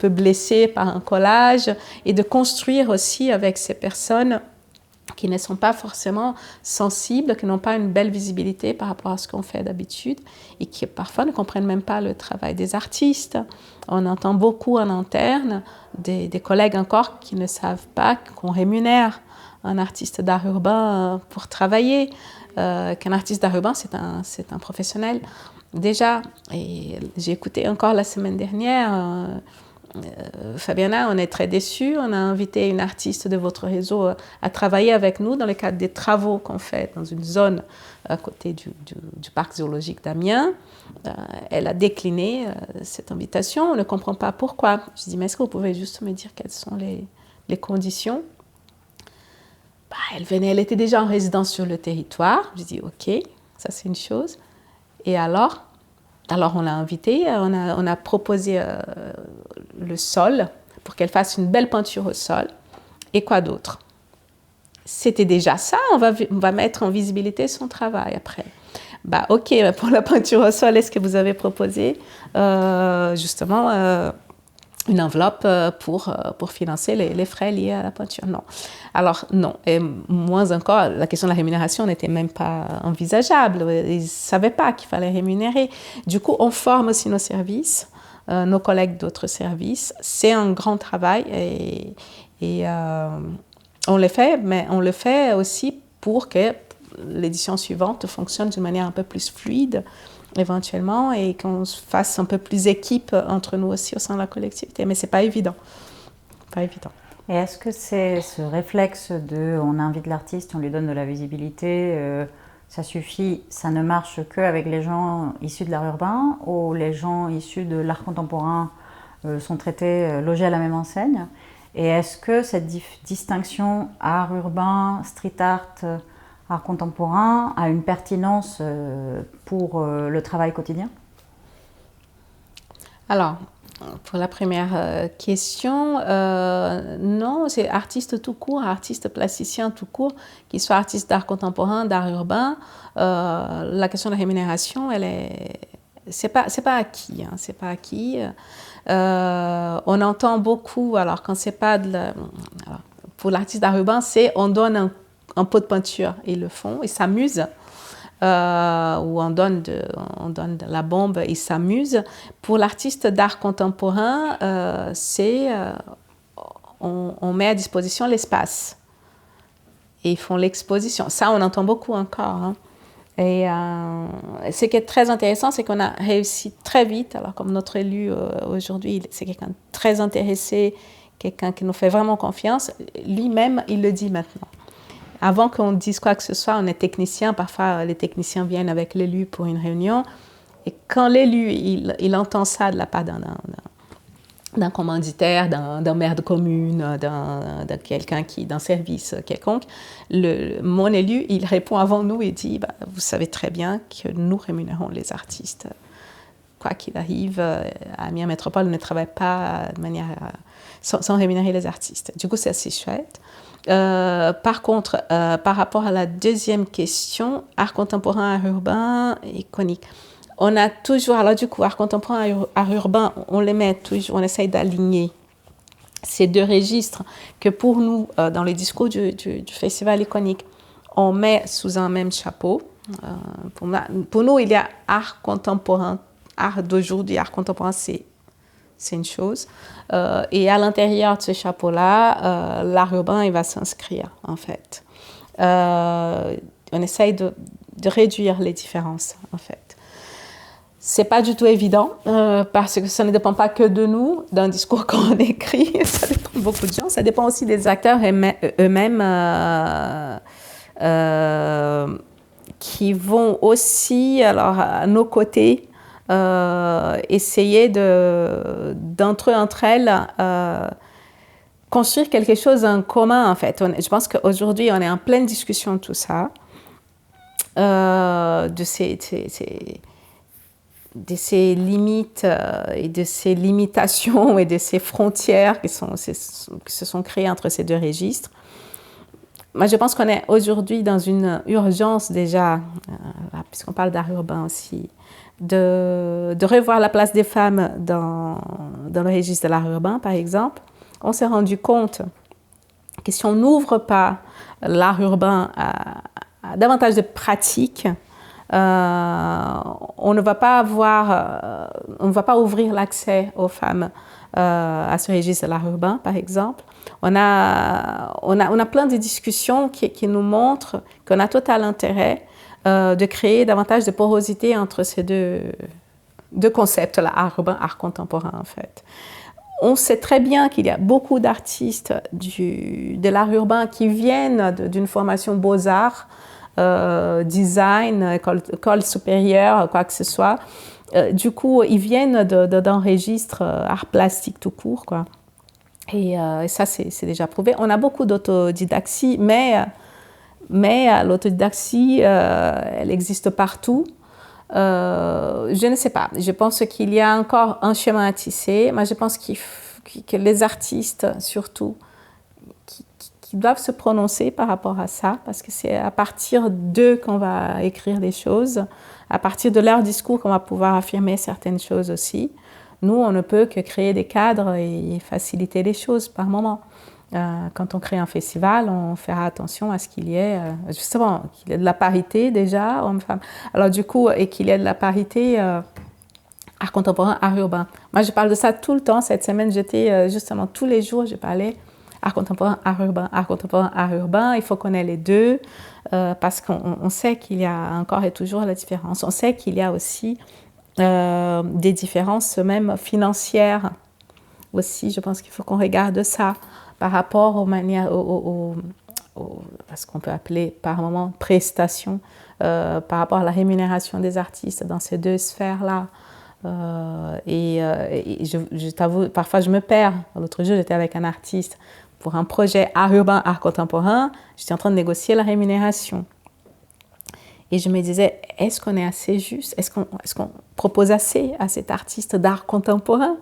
Speaker 1: blessé par un collage, et de construire aussi avec ces personnes qui ne sont pas forcément sensibles, qui n'ont pas une belle visibilité par rapport à ce qu'on fait d'habitude et qui parfois ne comprennent même pas le travail des artistes. On entend beaucoup en interne des collègues encore qui ne savent pas qu'on rémunère un artiste d'art urbain pour travailler, qu'un artiste d'art urbain, c'est un professionnel. Déjà, et j'ai écouté encore la semaine dernière, Fabiana, on est très déçus. On a invité une artiste de votre réseau à travailler avec nous dans le cadre des travaux qu'on fait dans une zone à côté du parc zoologique d'Amiens. Elle a décliné cette invitation. On ne comprend pas pourquoi. Je dis, mais est-ce que vous pouvez juste me dire quelles sont les conditions? Elle était déjà en résidence sur le territoire. Je dis, ok, ça c'est une chose. Et alors on l'a invitée, on a proposé le sol pour qu'elle fasse une belle peinture au sol. Et quoi d'autre? C'était déjà ça, on va mettre en visibilité son travail après. Ok, pour la peinture au sol, est-ce que vous avez proposé justement une enveloppe pour financer les frais liés à la peinture? Non. Alors non, et moins encore, la question de la rémunération n'était même pas envisageable. Ils ne savaient pas qu'il fallait rémunérer. Du coup, on forme aussi nos services, nos collègues d'autres services. C'est un grand travail et on le fait, mais on le fait aussi pour que l'édition suivante fonctionne d'une manière un peu plus fluide, éventuellement, et qu'on fasse un peu plus équipe entre nous aussi au sein de la collectivité. Mais c'est pas évident. Pas évident.
Speaker 3: Et est-ce que c'est ce réflexe on invite l'artiste, on lui donne de la visibilité, ça suffit, ça ne marche qu'avec les gens issus de l'art urbain, ou les gens issus de l'art contemporain sont traités, logés à la même enseigne? Et est-ce que cette distinction art urbain, street art, art contemporain a une pertinence pour le travail quotidien?
Speaker 1: Alors, Pour la première question, non, c'est artiste tout court, artiste plasticien tout court, qu'il soit artiste d'art contemporain, d'art urbain. La question de la rémunération, c'est pas acquis, hein, c'est pas acquis. On entend beaucoup, alors quand c'est pas alors, pour l'artiste d'art urbain, c'est on donne un pot de peinture, ils le font, ils s'amusent. Où on donne de la bombe, ils s'amusent. Pour l'artiste d'art contemporain, on met à disposition l'espace. Et ils font l'exposition. Ça, on entend beaucoup encore. Hein. Et ce qui est très intéressant, c'est qu'on a réussi très vite. Alors, comme notre élu aujourd'hui, c'est quelqu'un de très intéressé, quelqu'un qui nous fait vraiment confiance. Lui-même, il le dit maintenant. Avant qu'on dise quoi que ce soit, on est technicien. Parfois, les techniciens viennent avec l'élu pour une réunion. Et quand l'élu, il entend ça de la part d'un commanditaire, d'un maire de commune, d'un quelqu'un d'un service quelconque, mon élu, il répond avant nous et dit vous savez très bien que nous rémunérons les artistes. Quoi qu'il arrive, Amiens Métropole ne travaille pas de manière sans rémunérer les artistes. Du coup, c'est assez chouette. Par contre, par rapport à la deuxième question, art contemporain, art urbain, iconique. On a toujours, alors du coup, art contemporain, art urbain, on les met toujours, on essaye d'aligner ces deux registres que pour nous, dans le discours du festival iconique, on met sous un même chapeau. Pour nous, il y a art contemporain, art d'aujourd'hui, art contemporain, c'est une chose. Et à l'intérieur de ce chapeau-là, l'art urbain, il va s'inscrire, en fait. On essaye de réduire les différences, en fait. C'est pas du tout évident, parce que ça ne dépend pas que de nous, d'un discours qu'on écrit, ça dépend de beaucoup de gens, ça dépend aussi des acteurs eux-mêmes qui vont aussi, alors, à nos côtés, essayer entre elles construire quelque chose en commun en fait. Je pense qu'aujourd'hui on est en pleine discussion de tout ça, de ces limites et de ces limitations et de ces frontières qui se sont créées entre ces deux registres. Moi, je pense qu'on est aujourd'hui dans une urgence déjà, puisqu'on parle d'art urbain aussi, de revoir la place des femmes dans le registre de l'art urbain, par exemple. On s'est rendu compte que si on n'ouvre pas l'art urbain à davantage de pratiques, on ne va pas ouvrir l'accès aux femmes à ce registre de l'art urbain, par exemple. On a plein de discussions qui nous montrent qu'on a total intérêt de créer davantage de porosité entre ces deux concepts, l'art urbain, art contemporain, en fait. On sait très bien qu'il y a beaucoup d'artistes de l'art urbain qui viennent d'une formation beaux-arts, design, école supérieure, quoi que ce soit. Du coup, ils viennent d'un registre art plastique tout court, quoi. Et ça, c'est déjà prouvé. On a beaucoup d'autodidaxie, mais l'autodidaxie, elle existe partout. Je ne sais pas. Je pense qu'il y a encore un chemin à tisser. Moi, je pense que les artistes, surtout, qui doivent se prononcer par rapport à ça, parce que c'est à partir d'eux qu'on va écrire des choses, à partir de leur discours qu'on va pouvoir affirmer certaines choses aussi. Nous, on ne peut que créer des cadres et faciliter les choses par moment. Quand on crée un festival, on fera attention à ce qu'il y ait, justement, qu'il y ait de la parité déjà, hommes-femmes. Alors du coup, et qu'il y ait de la parité art contemporain, art urbain. Moi, je parle de ça tout le temps. Cette semaine, j'étais justement tous les jours, je parlais art contemporain, art urbain, art contemporain, art urbain. Il faut qu'on ait les deux parce qu'on sait qu'il y a encore et toujours la différence. On sait qu'il y a aussi des différences même financières aussi. Je pense qu'il faut qu'on regarde ça par rapport aux manières, à ce qu'on peut appeler par moment prestations, par rapport à la rémunération des artistes dans ces deux sphères-là. Et je t'avoue, parfois je me perds. L'autre jour, j'étais avec un artiste pour un projet art urbain, art contemporain. J'étais en train de négocier la rémunération. Et je me disais, est-ce qu'on est assez juste? Est-ce qu'on propose assez à cet artiste d'art contemporain?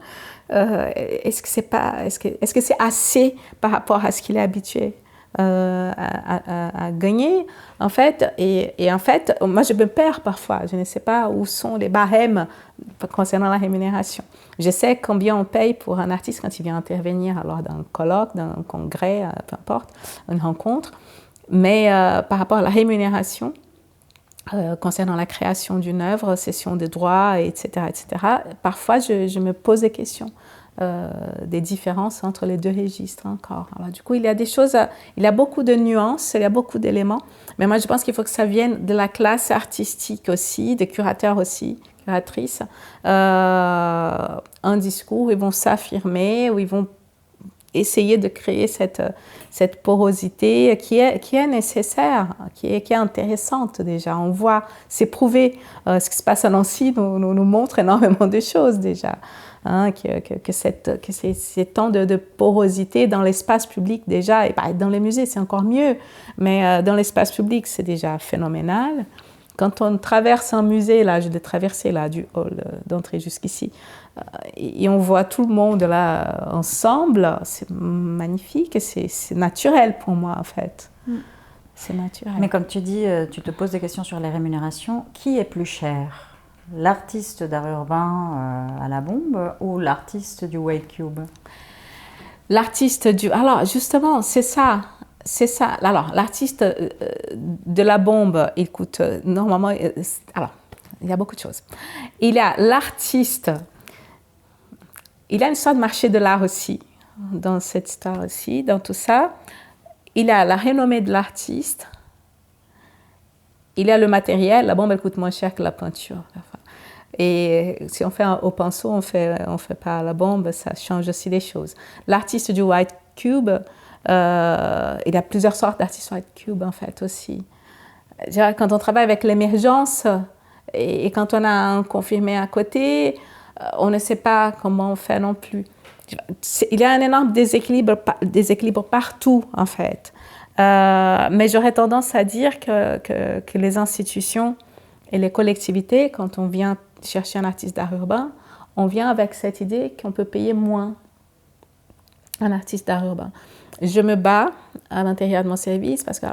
Speaker 1: Est-ce que c'est assez par rapport à ce qu'il est habitué à gagner, en fait? Et en fait, moi, je me perds parfois. Je ne sais pas où sont les barèmes concernant la rémunération. Je sais combien on paye pour un artiste quand il vient intervenir lors d'un colloque, d'un congrès, peu importe, une rencontre. Mais par rapport à la rémunération, concernant la création d'une œuvre, cession de droits, etc., parfois je me pose des questions, des différences entre les deux registres encore. Alors, du coup, il y a des choses, il y a beaucoup de nuances, il y a beaucoup d'éléments, mais moi je pense qu'il faut que ça vienne de la classe artistique aussi, des curateurs aussi, curatrices, un discours où ils vont s'affirmer, où ils vont essayer de créer cette porosité qui est nécessaire, qui est intéressante déjà. On voit, c'est prouvé, ce qui se passe à Nancy nous montre énormément de choses déjà. Hein, que ces temps de porosité dans l'espace public déjà, et dans les musées c'est encore mieux, mais dans l'espace public c'est déjà phénoménal. Quand on traverse un musée, là, je l'ai traversé là, du hall d'entrée jusqu'ici, et on voit tout le monde là ensemble, c'est magnifique, c'est naturel pour moi en fait. C'est naturel.
Speaker 3: Mais comme tu dis, tu te poses des questions sur les rémunérations. Qui est plus cher? L'artiste d'art urbain à la bombe ou l'artiste du White Cube?
Speaker 1: L'artiste du... Alors justement, c'est ça. Alors, l'artiste de la bombe, il coûte normalement... Alors, il y a beaucoup de choses. Il y a l'artiste... Il y a une sorte de marché de l'art aussi, dans cette histoire aussi, dans tout ça. Il y a la renommée de l'artiste. Il y a le matériel. La bombe, elle coûte moins cher que la peinture. Et si on fait au pinceau, on fait pas à la bombe, ça change aussi les choses. L'artiste du White Cube... il y a plusieurs sortes d'artistes White Cube en fait aussi. Quand on travaille avec l'émergence et quand on a un confirmé à côté, on ne sait pas comment on fait non plus. Il y a un énorme déséquilibre partout en fait. Mais j'aurais tendance à dire que les institutions et les collectivités, quand on vient chercher un artiste d'art urbain, on vient avec cette idée qu'on peut payer moins un artiste d'art urbain. Je me bats à l'intérieur de mon service parce que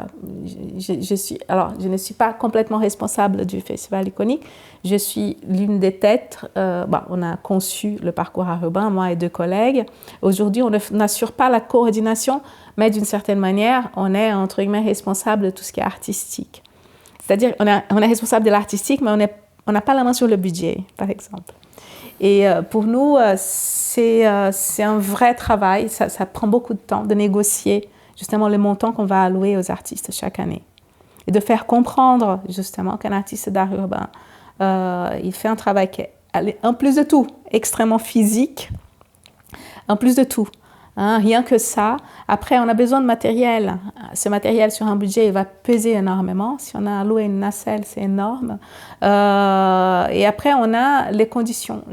Speaker 1: je ne suis pas complètement responsable du Festival Iconique. Je suis l'une des têtes. On a conçu le parcours art urbain, moi et 2 collègues. Aujourd'hui, on n'assure pas la coordination, mais d'une certaine manière, on est, entre guillemets, responsable de tout ce qui est artistique. C'est-à-dire, on est responsable de l'artistique, mais on n'a pas la main sur le budget, par exemple. Et pour nous, c'est un vrai travail. Ça prend beaucoup de temps de négocier justement le montant qu'on va allouer aux artistes chaque année. Et de faire comprendre justement qu'un artiste d'art urbain, il fait un travail qui est, en plus de tout, extrêmement physique, en plus de tout. Hein, rien que ça. Après, on a besoin de matériel. Ce matériel sur un budget, il va peser énormément. Si on a alloué une nacelle, c'est énorme. Et après, on a les conditions.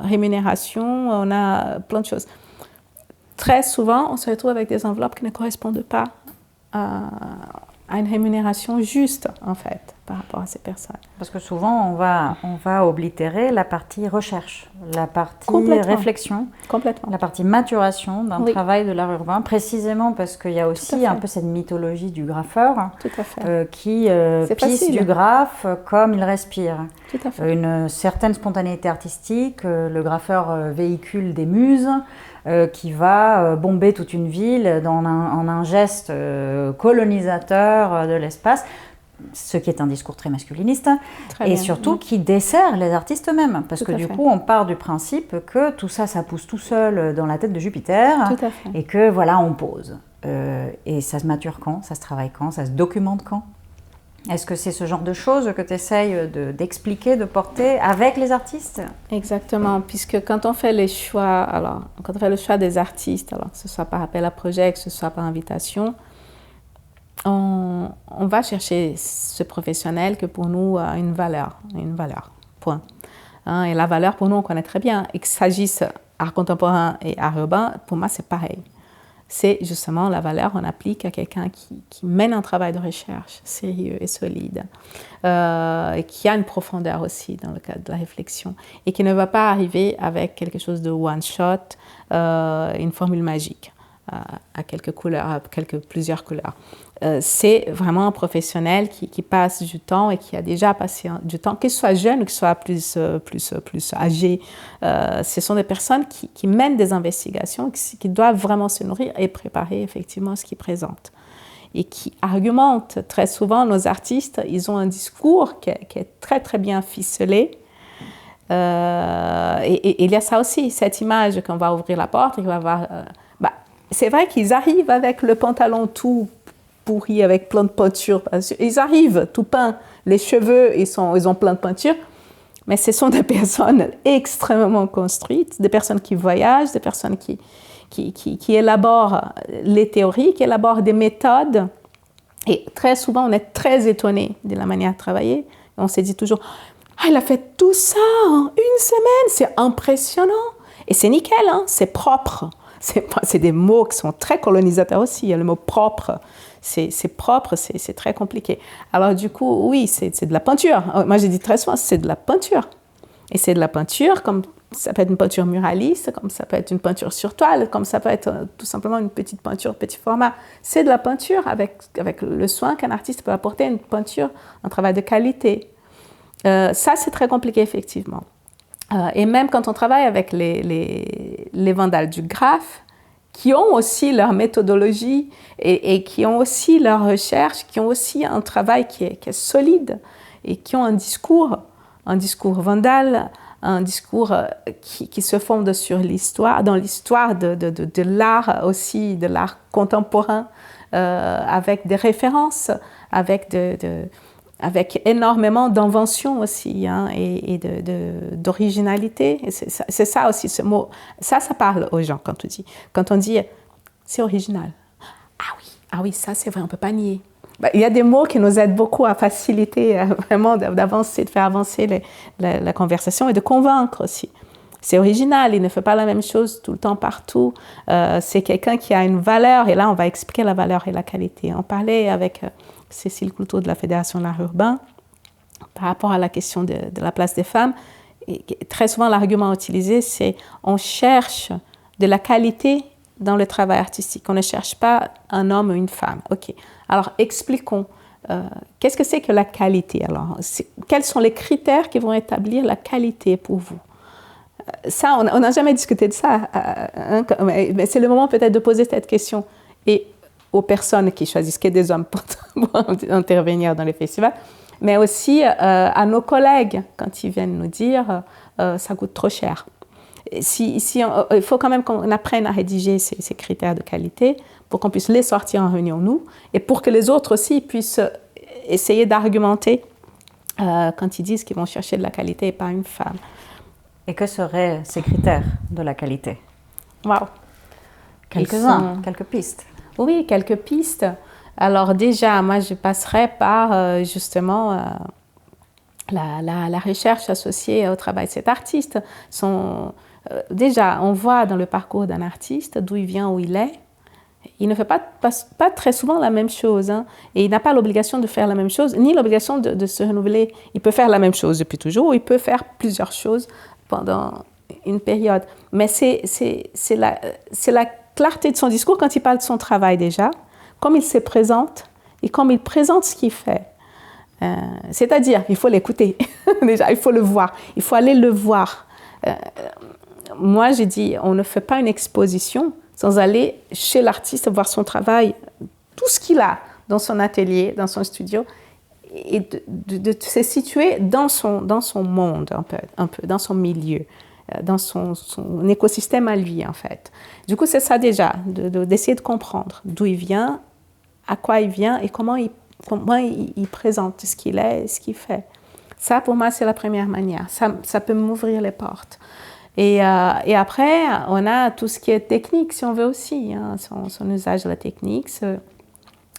Speaker 1: Rémunération, on a plein de choses. Très souvent, on se retrouve avec des enveloppes qui ne correspondent pas à une rémunération juste, en fait, par rapport à ces personnes.
Speaker 3: Parce que souvent, on va oblitérer la partie recherche, la partie réflexion, la partie maturation d'un travail de l'art urbain, précisément parce qu'il y a aussi un peu cette mythologie du graffeur qui pisse du graphe comme il respire.
Speaker 1: Tout à fait.
Speaker 3: Une certaine spontanéité artistique, le graffeur véhicule des muses, qui va bomber toute une ville en un geste colonisateur de l'espace, ce qui est un discours très masculiniste, et surtout qui dessert les artistes eux-mêmes, parce que du coup on part du principe que tout ça, ça pousse tout seul dans la tête de Jupiter, et que voilà, on pose. Et ça se mature quand? Ça se travaille quand? Ça se documente quand? Est-ce que c'est ce genre de choses que tu essayes d'expliquer, de porter avec les artistes?
Speaker 1: Exactement, puisque quand on fait les choix, quand on fait le choix des artistes, alors que ce soit par appel à projet, que ce soit par invitation, on va chercher ce professionnel que pour nous a une valeur, point. Hein, et la valeur pour nous, on connaît très bien. Et qu'il s'agisse art contemporain et art urbain, pour moi, c'est pareil. c'est justement la valeur qu'on applique à quelqu'un qui mène un travail de recherche sérieux et solide, et qui a une profondeur aussi dans le cadre de la réflexion, et qui ne va pas arriver avec quelque chose de one-shot, une formule magique à quelques couleurs, à plusieurs couleurs. C'est vraiment un professionnel qui passe du temps et qui a déjà passé du temps, qu'il soit jeune ou qu'il soit plus âgé. Ce sont des personnes qui mènent des investigations, qui doivent vraiment se nourrir et préparer effectivement ce qu'ils présentent. Et qui argumentent très souvent, nos artistes, ils ont un discours qui est très très bien ficelé. Et il y a ça aussi, cette image qu'on va ouvrir la porte et qu'on va voir... c'est vrai qu'ils arrivent avec le pantalon tout pourri, avec plein de peinture. Ils arrivent tout peints, les cheveux, ils ont plein de peinture. Mais ce sont des personnes extrêmement construites, des personnes qui voyagent, des personnes qui élaborent les théories, qui élaborent des méthodes. Et très souvent, on est très étonné de la manière de travailler. Et on se dit toujours, il a fait tout ça en une semaine, c'est impressionnant. Et c'est nickel, hein, c'est propre. C'est des mots qui sont très colonisateurs aussi. Il y a le mot propre. C'est propre, c'est très compliqué. Alors du coup, oui, c'est de la peinture. Moi, j'ai dit très souvent, c'est de la peinture. Et c'est de la peinture, comme ça peut être une peinture muraliste, comme ça peut être une peinture sur toile, comme ça peut être tout simplement une petite peinture, petit format. C'est de la peinture avec le soin qu'un artiste peut apporter à une peinture, un travail de qualité. Ça, c'est très compliqué, effectivement. Et même quand on travaille avec les vandales du graphe, qui ont aussi leur méthodologie et qui ont aussi leur recherche, qui ont aussi un travail qui est solide et qui ont un discours vandale, un discours qui se fonde sur l'histoire, dans l'histoire de l'art aussi, de l'art contemporain, avec des références, avec énormément d'invention aussi, hein, et d'originalité. Et c'est ça aussi, ce mot. Ça parle aux gens quand on dit c'est original. Ah oui, ça c'est vrai, on ne peut pas nier. Il y a des mots qui nous aident beaucoup à faciliter, vraiment d'avancer, de faire avancer la conversation et de convaincre aussi. C'est original, il ne fait pas la même chose tout le temps, partout. C'est quelqu'un qui a une valeur, et là on va expliquer la valeur et la qualité. On parlait avec Cécile Couteau de la Fédération de l'art urbain par rapport à la question de la place des femmes. Et très souvent, l'argument utilisé, c'est on cherche de la qualité dans le travail artistique. On ne cherche pas un homme ou une femme. OK. Alors, expliquons. Qu'est-ce que c'est que la qualité? Alors, quels sont les critères qui vont établir la qualité pour vous? Ça, on n'a jamais discuté de ça. Mais c'est le moment peut-être de poser cette question. Et aux personnes qui choisissent que des hommes pour intervenir dans les festivals, mais aussi à nos collègues quand ils viennent nous dire ça coûte trop cher. Il faut quand même qu'on apprenne à rédiger ces critères de qualité pour qu'on puisse les sortir en réunion, nous, et pour que les autres aussi puissent essayer d'argumenter quand ils disent qu'ils vont chercher de la qualité et pas une femme.
Speaker 3: Et que seraient ces critères de la qualité?
Speaker 1: Wow.
Speaker 3: Quelques-uns, quelques pistes.
Speaker 1: Oui, quelques pistes. Alors déjà, moi, je passerai par justement la recherche associée au travail de cet artiste. Déjà, on voit dans le parcours d'un artiste d'où il vient, où il est. Il ne fait pas très souvent la même chose, hein, et il n'a pas l'obligation de faire la même chose, ni l'obligation de se renouveler. Il peut faire la même chose depuis toujours, ou il peut faire plusieurs choses pendant une période. Mais c'est la clarté de son discours quand il parle de son travail déjà, comme il se présente et comme il présente ce qu'il fait. C'est-à-dire, il faut l'écouter. Déjà, il faut le voir. Il faut aller le voir. Moi, j'ai dit, on ne fait pas une exposition sans aller chez l'artiste, voir son travail, tout ce qu'il a dans son atelier, dans son studio, et de se situer dans son monde, un peu, dans son milieu, dans son écosystème à lui, en fait. Du coup, c'est ça déjà, d'essayer de comprendre d'où il vient, à quoi il vient et comment il présente ce qu'il est et ce qu'il fait. Ça, pour moi, c'est la première manière. Ça peut m'ouvrir les portes. Et après, on a tout ce qui est technique, si on veut aussi, hein, son usage de la technique,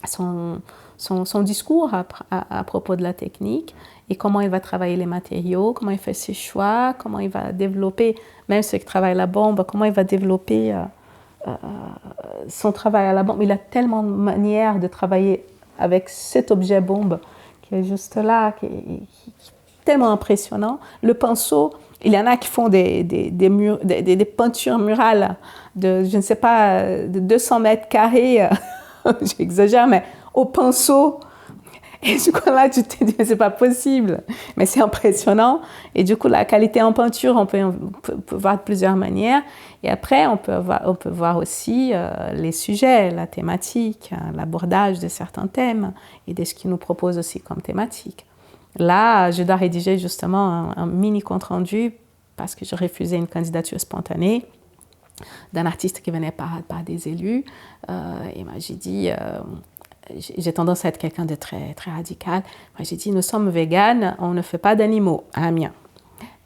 Speaker 1: son discours à propos de la technique et comment il va travailler les matériaux, comment il fait ses choix, comment il va développer, même ceux qui travaillent la bombe, comment il va développer son travail à la bombe. Il a tellement de manières de travailler avec cet objet bombe qui est juste là, qui est tellement impressionnant. Le pinceau, il y en a qui font des peintures murales de, je ne sais pas, de 200 mètres carrés, j'exagère, mais au pinceau. Et du coup, là, tu te dis, mais c'est pas possible. Mais c'est impressionnant. Et du coup, la qualité en peinture, on peut voir de plusieurs manières. Et après, on peut voir aussi les sujets, la thématique, l'abordage de certains thèmes et de ce qu'ils nous proposent aussi comme thématique. Là, je dois rédiger justement un mini compte-rendu parce que je refusais une candidature spontanée d'un artiste qui venait par des élus. Et moi, j'ai dit... j'ai tendance à être quelqu'un de très, très radical. Moi, j'ai dit, nous sommes véganes, on ne fait pas d'animaux à Amiens.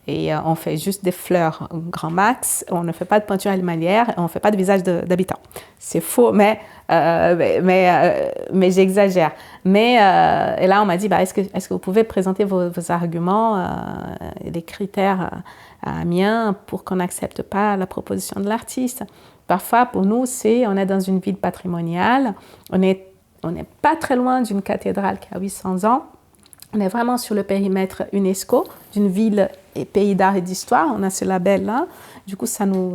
Speaker 1: Et on fait juste des fleurs grand max, on ne fait pas de peinture animalière, on ne fait pas de visage d'habitants. C'est faux, mais j'exagère. Et là, on m'a dit, est-ce que vous pouvez présenter vos arguments, les critères à Amiens pour qu'on n'accepte pas la proposition de l'artiste? Parfois, pour nous, on est dans une ville patrimoniale, on n'est pas très loin d'une cathédrale qui a 800 ans. On est vraiment sur le périmètre UNESCO, d'une ville et pays d'art et d'histoire. On a ce label-là. Du coup, ça nous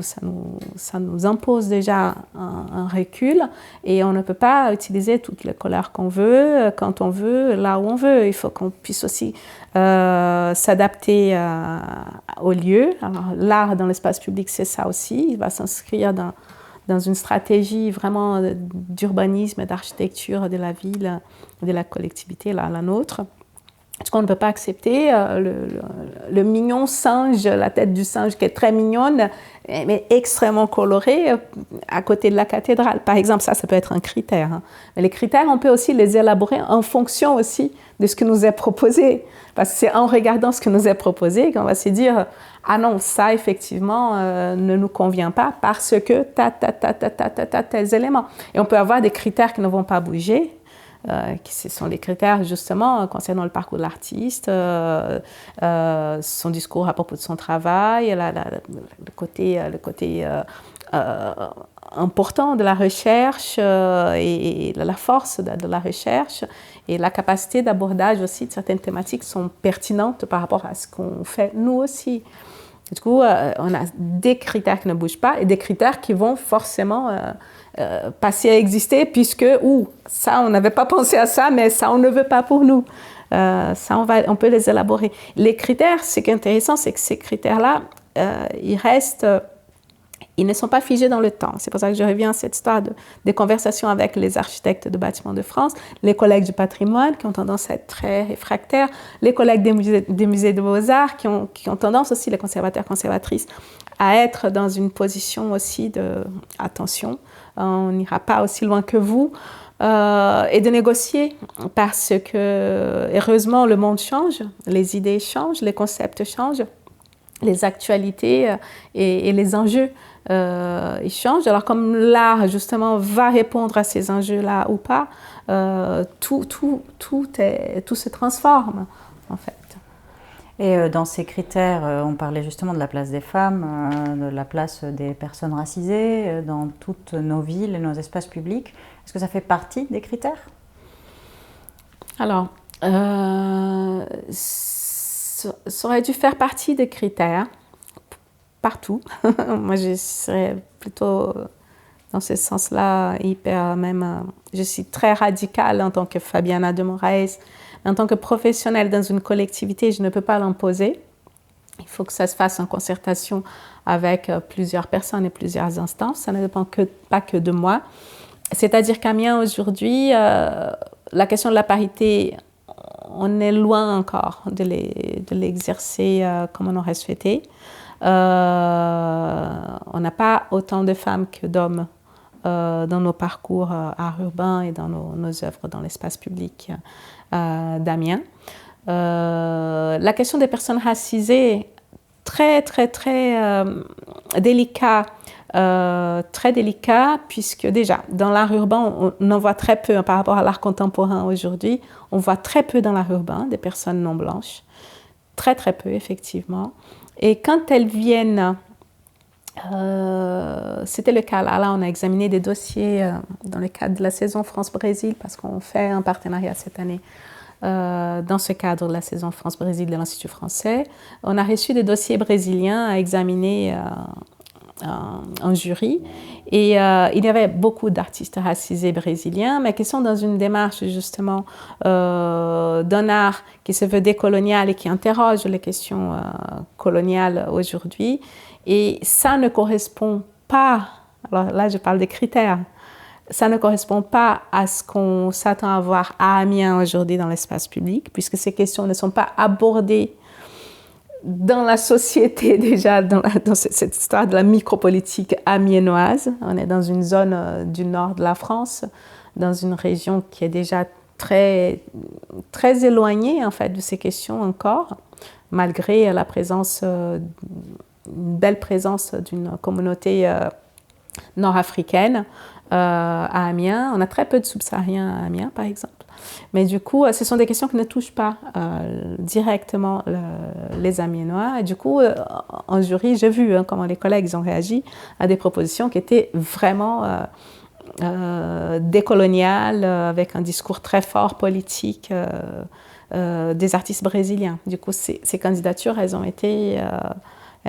Speaker 1: impose déjà un recul. Et on ne peut pas utiliser toutes les couleurs qu'on veut, quand on veut, là où on veut. Il faut qu'on puisse aussi s'adapter au lieu. Alors, l'art dans l'espace public, c'est ça aussi. Il va s'inscrire dans une stratégie vraiment d'urbanisme et d'architecture de la ville, de la collectivité, la nôtre. Parce qu'on ne peut pas accepter le mignon singe, la tête du singe qui est très mignonne, mais extrêmement colorée, à côté de la cathédrale. Par exemple, ça peut être un critère. Hein. Mais les critères, on peut aussi les élaborer en fonction aussi de ce qui nous est proposé. Parce que c'est en regardant ce qui nous est proposé qu'on va se dire « Ah non, ça, effectivement, ne nous convient pas parce que tels éléments. » Et on peut avoir des critères qui ne vont pas bouger. Ce sont les critères justement concernant le parcours de l'artiste, son discours à propos de son travail, le côté important de la recherche et la force de la recherche et la capacité d'abordage aussi de certaines thématiques sont pertinentes par rapport à ce qu'on fait nous aussi. Du coup, on a des critères qui ne bougent pas et des critères qui vont forcément passer à exister puisque, ça, on n'avait pas pensé à ça, mais ça, on ne veut pas pour nous. Ça, on peut les élaborer. Les critères, ce qui est intéressant, c'est que ces critères-là, ils ne sont pas figés dans le temps. C'est pour ça que je reviens à cette histoire des conversations avec les architectes de bâtiments de France, les collègues du patrimoine qui ont tendance à être très réfractaires, les collègues des musées de beaux-arts qui ont tendance aussi, les conservateurs, conservatrices, à être dans une position aussi de « attention, on n'ira pas aussi loin que vous ». Et de négocier parce que, heureusement, le monde change, les idées changent, les concepts changent, les actualités et les enjeux ils changent. Alors comme l'art justement va répondre à ces enjeux-là ou pas, tout se transforme en fait.
Speaker 3: Et dans ces critères, on parlait justement de la place des femmes, de la place des personnes racisées dans toutes nos villes et nos espaces publics. Est-ce que ça fait partie des critères?
Speaker 1: Alors, ça aurait dû faire partie des critères, partout. Moi, je serais plutôt dans ce sens-là, je suis très radicale en tant que Fabiana de Moraes. En tant que professionnelle dans une collectivité, je ne peux pas l'imposer. Il faut que ça se fasse en concertation avec plusieurs personnes et plusieurs instances. Ça ne dépend pas que de moi. C'est-à-dire qu'à Amiens, aujourd'hui, la question de la parité, on est loin encore de l'exercer comme on aurait souhaité. On n'a pas autant de femmes que d'hommes dans nos parcours art urbain et dans nos œuvres dans l'espace public d'Amiens. La question des personnes racisées, très délicat, puisque déjà, dans l'art urbain, on en voit très peu par rapport à l'art contemporain aujourd'hui. On voit très peu dans l'art urbain des personnes non blanches. Très peu, effectivement. Et quand elles viennent C'était le cas. Là, on a examiné des dossiers dans le cadre de la saison France-Brésil, parce qu'on fait un partenariat cette année. Dans ce cadre de la saison France-Brésil de l'Institut français, on a reçu des dossiers brésiliens à examiner en jury. Et il y avait beaucoup d'artistes racisés brésiliens, mais qui sont dans une démarche justement d'un art qui se veut décolonial et qui interroge les questions coloniales aujourd'hui. Et ça ne correspond pas, alors là je parle des critères, ça ne correspond pas à ce qu'on s'attend à voir à Amiens aujourd'hui dans l'espace public, puisque ces questions ne sont pas abordées dans la société déjà, dans cette histoire de la micropolitique amiénoise. On est dans une zone du nord de la France, dans une région qui est déjà très, très éloignée en fait de ces questions encore, malgré la présence, une belle présence d'une communauté nord-africaine à Amiens. On a très peu de subsahariens à Amiens, par exemple. Mais du coup, ce sont des questions qui ne touchent pas directement les Amiénois. Et du coup, en jury, j'ai vu comment les collègues ont réagi à des propositions qui étaient vraiment décoloniales, avec un discours très fort politique des artistes brésiliens. Du coup, ces candidatures, elles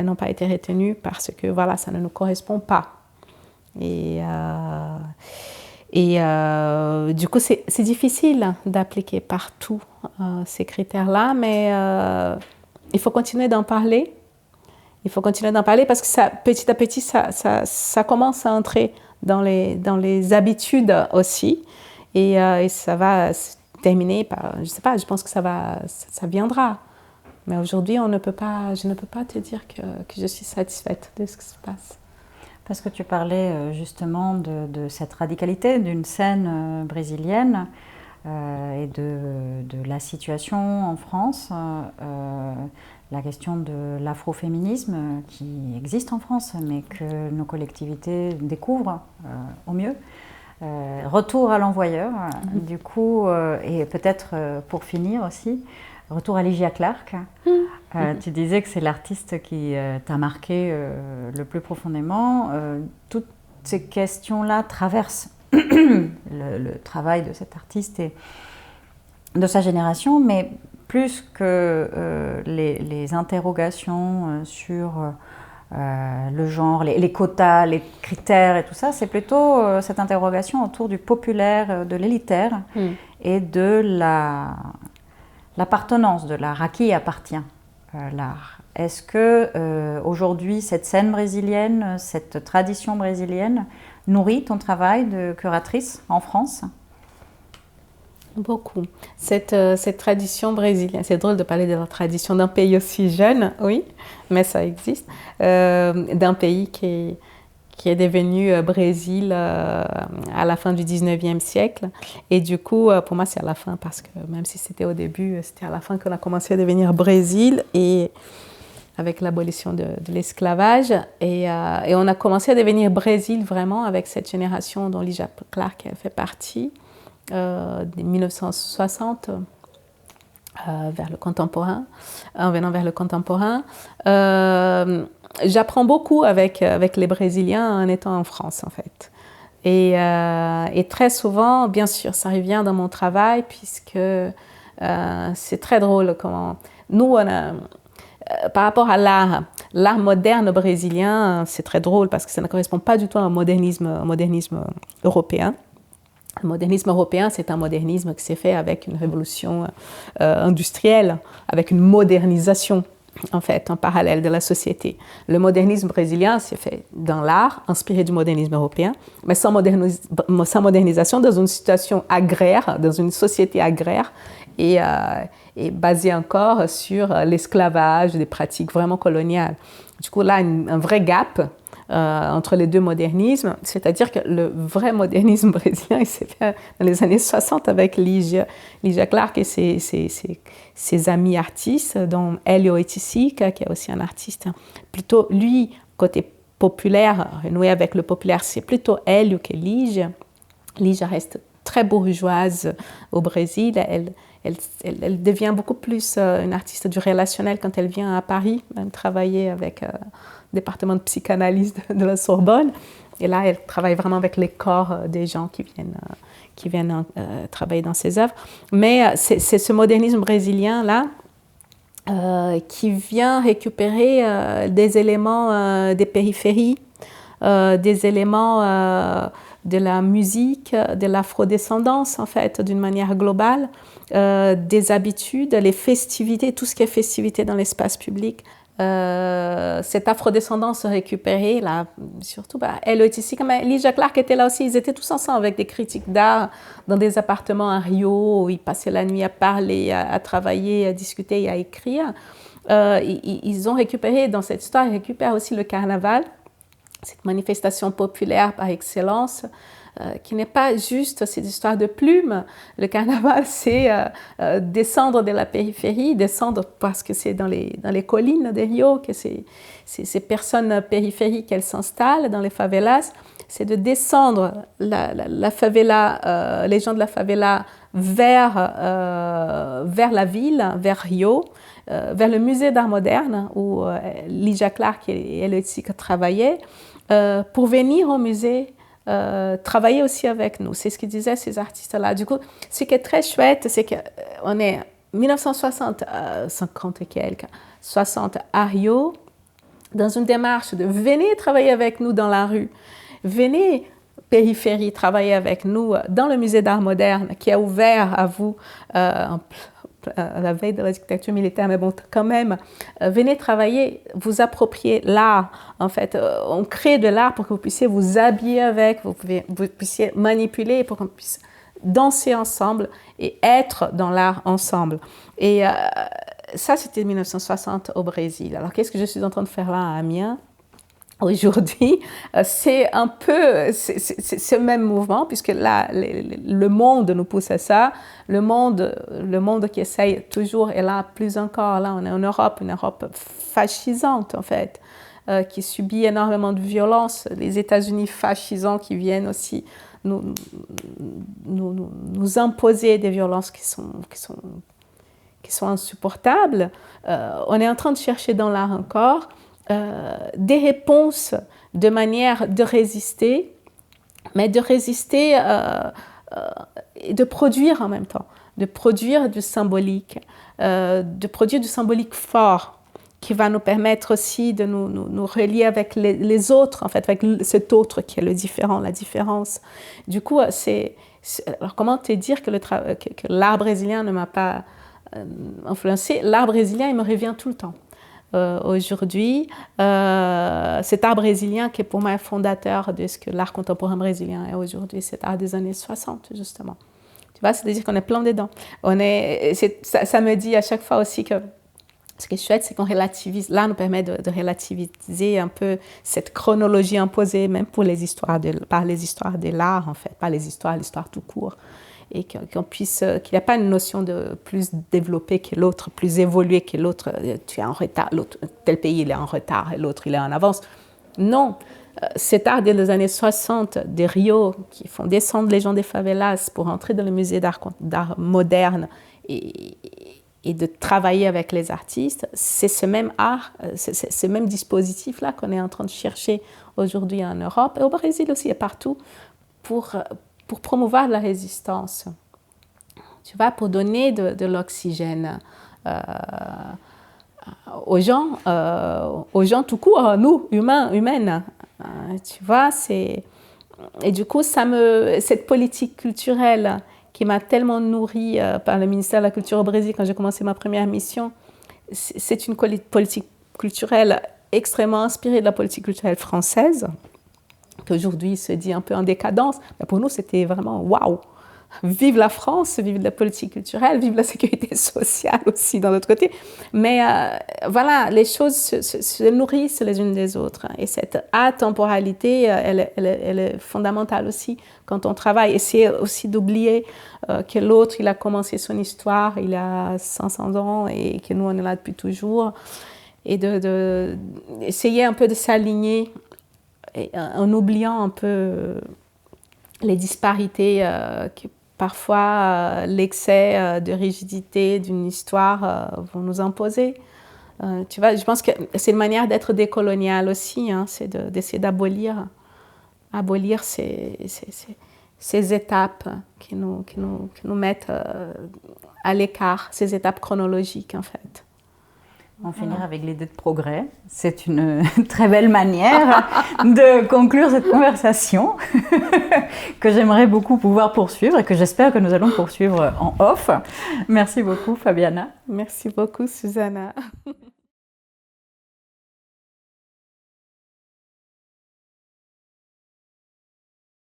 Speaker 1: n'ont pas été retenues parce que voilà, ça ne nous correspond pas. Et du coup, c'est difficile d'appliquer partout ces critères-là, mais il faut continuer d'en parler. Il faut continuer d'en parler parce que ça, petit à petit, ça commence à entrer dans les habitudes aussi. Et ça va se terminer par, je ne sais pas, je pense que ça viendra. Mais aujourd'hui, je ne peux pas te dire que je suis satisfaite de ce qui se passe.
Speaker 3: Parce que tu parlais justement de cette radicalité d'une scène brésilienne et de la situation en France, la question de l'afroféminisme qui existe en France, mais que nos collectivités découvrent au mieux. Retour à l'envoyeur, du coup, et peut-être pour finir aussi, retour à Lygia Clark. Tu disais que c'est l'artiste qui t'a marqué le plus profondément. Toutes ces questions-là traversent le travail de cet artiste et de sa génération, mais plus que les interrogations sur le genre, les quotas, les critères et tout ça, c'est plutôt cette interrogation autour du populaire, de l'élitaire et de l'appartenance, de l'art, à qui appartient l'art. Est-ce que aujourd'hui cette scène brésilienne, cette tradition brésilienne nourrit ton travail de curatrice en France ?
Speaker 1: Beaucoup. Cette tradition brésilienne, c'est drôle de parler de la tradition d'un pays aussi jeune, oui, mais ça existe, d'un pays qui est devenu Brésil à la fin du 19e siècle. Et du coup, pour moi, c'est à la fin, parce que même si c'était au début, c'était à la fin qu'on a commencé à devenir Brésil, et avec l'abolition de l'esclavage. Et on a commencé à devenir Brésil vraiment avec cette génération dont Lygia Clark fait partie, de 1960 vers le contemporain, en venant vers le contemporain. J'apprends beaucoup avec les Brésiliens en étant en France, en fait. Et très souvent, bien sûr, ça revient dans mon travail, puisque c'est très drôle comment... Nous, par rapport à l'art moderne brésilien, c'est très drôle parce que ça ne correspond pas du tout à un modernisme européen. Le modernisme européen, c'est un modernisme qui s'est fait avec une révolution industrielle, avec une modernisation, en fait, en parallèle de la société. Le modernisme brésilien s'est fait dans l'art, inspiré du modernisme européen, mais sans modernisation, dans une situation agraire, dans une société agraire, et basée encore sur l'esclavage, des pratiques vraiment coloniales. Du coup, là, un vrai gap entre les deux modernismes, c'est-à-dire que le vrai modernisme brésilien, il s'est fait dans les années 60 avec Lygia Clark et ses amis artistes, dont Hélio Oiticic, qui est aussi un artiste plutôt, lui, côté populaire, renoué avec le populaire, c'est plutôt Hélio que Lygia. Lygia reste très bourgeoise au Brésil, elle devient beaucoup plus une artiste du relationnel quand elle vient à Paris, même travailler avec département de psychanalyse de la Sorbonne. Et là, elle travaille vraiment avec les corps des gens qui viennent travailler dans ses œuvres. Mais c'est ce modernisme brésilien-là qui vient récupérer des éléments des périphéries, des éléments de la musique, de l'afrodescendance, en fait, d'une manière globale, des habitudes, les festivités, tout ce qui est festivité dans l'espace public. Cette afrodescendance récupérée, là, surtout, elle est ici, comme Lygia Clark était là aussi, ils étaient tous ensemble avec des critiques d'art dans des appartements à Rio, où ils passaient la nuit à parler, à travailler, à discuter et à écrire. Ils ont récupéré, dans cette histoire, ils récupèrent aussi le carnaval, cette manifestation populaire par excellence, qui n'est pas juste cette histoire de plumes. Le carnaval, c'est descendre de la périphérie, descendre parce que c'est dans les collines de Rio que ces personnes périphériques, elles s'installent dans les favelas. C'est de descendre la favela, les gens de la favela vers la ville, vers Rio, vers le musée d'art moderne où Lygia Clark et elle aussi travaillaient, pour venir au musée travailler aussi avec nous. C'est ce qu'ils disaient ces artistes-là. Du coup, ce qui est très chouette, c'est qu'on est 1960, 50 et quelques, 60 à Rio, dans une démarche de venez travailler avec nous dans la rue, venez périphérie travailler avec nous dans le musée d'art moderne qui a ouvert à vous à la veille de la dictature militaire, mais bon, quand même, venez travailler, vous approprier l'art. En fait, on crée de l'art pour que vous puissiez vous habiller avec, vous puissiez manipuler, pour qu'on puisse danser ensemble et être dans l'art ensemble. Et ça, c'était 1960 au Brésil. Alors, qu'est-ce que je suis en train de faire là à Amiens ? Aujourd'hui, c'est un peu ce même mouvement, puisque là, le monde nous pousse à ça. Le monde qui essaye toujours, et là, plus encore, là, on est en Europe, une Europe fascisante, en fait, qui subit énormément de violence. Les États-Unis fascisants qui viennent aussi nous imposer des violences qui sont insupportables. On est en train de chercher dans l'art encore des réponses de manière de résister, mais de résister et de produire en même temps, de produire du symbolique fort qui va nous permettre aussi de nous relier avec les autres, en fait, avec cet autre qui est le différent, la différence. Du coup, alors comment te dire que l'art brésilien ne m'a pas influencé? L'art brésilien, il me revient tout le temps. Aujourd'hui, cet art brésilien qui est pour moi fondateur de ce que l'art contemporain brésilien est aujourd'hui, cet art des années 60 justement. Tu vois, c'est-à-dire qu'on est plein dedans. Ça me dit à chaque fois aussi que ce qui est chouette, c'est qu'on relativise, l'art nous permet de relativiser un peu cette chronologie imposée, même pour par les histoires de l'art en fait, pas l'histoire tout court. Et qu'il n'y a pas une notion de plus développée que l'autre, plus évoluée que l'autre. Tu es en retard, tel pays il est en retard et l'autre il est en avance. Non, cet art des années 60 de Rio qui font descendre les gens des favelas pour entrer dans le musée d'art moderne et de travailler avec les artistes, c'est ce même art, c'est ce même dispositif-là qu'on est en train de chercher aujourd'hui en Europe et au Brésil aussi et partout pour promouvoir la résistance, tu vois, pour donner de l'oxygène aux gens tout court, nous, humaines, tu vois, et du coup, cette politique culturelle qui m'a tellement nourrie par le ministère de la Culture au Brésil quand j'ai commencé ma première mission, c'est une politique culturelle extrêmement inspirée de la politique culturelle française, qui aujourd'hui se dit un peu en décadence, mais pour nous c'était vraiment waouh! Vive la France, vive la politique culturelle, vive la sécurité sociale aussi d'un autre côté. Mais voilà, les choses se nourrissent les unes des autres. Et cette atemporalité, elle est fondamentale aussi quand on travaille. Essayer aussi d'oublier que l'autre, il a commencé son histoire il a 500 ans et que nous, on est là depuis toujours. Et d'essayer un peu de s'aligner en oubliant un peu les disparités que parfois l'excès de rigidité d'une histoire vont nous imposer. Tu vois, je pense que c'est une manière d'être décolonial aussi, hein, c'est d'essayer d'abolir ces étapes qui nous mettent à l'écart, ces étapes chronologiques en fait.
Speaker 3: En finir avec l'idée de progrès, c'est une très belle manière de conclure cette conversation que j'aimerais beaucoup pouvoir poursuivre et que j'espère que nous allons poursuivre en off. Merci beaucoup Fabiana.
Speaker 1: Merci beaucoup Susanna.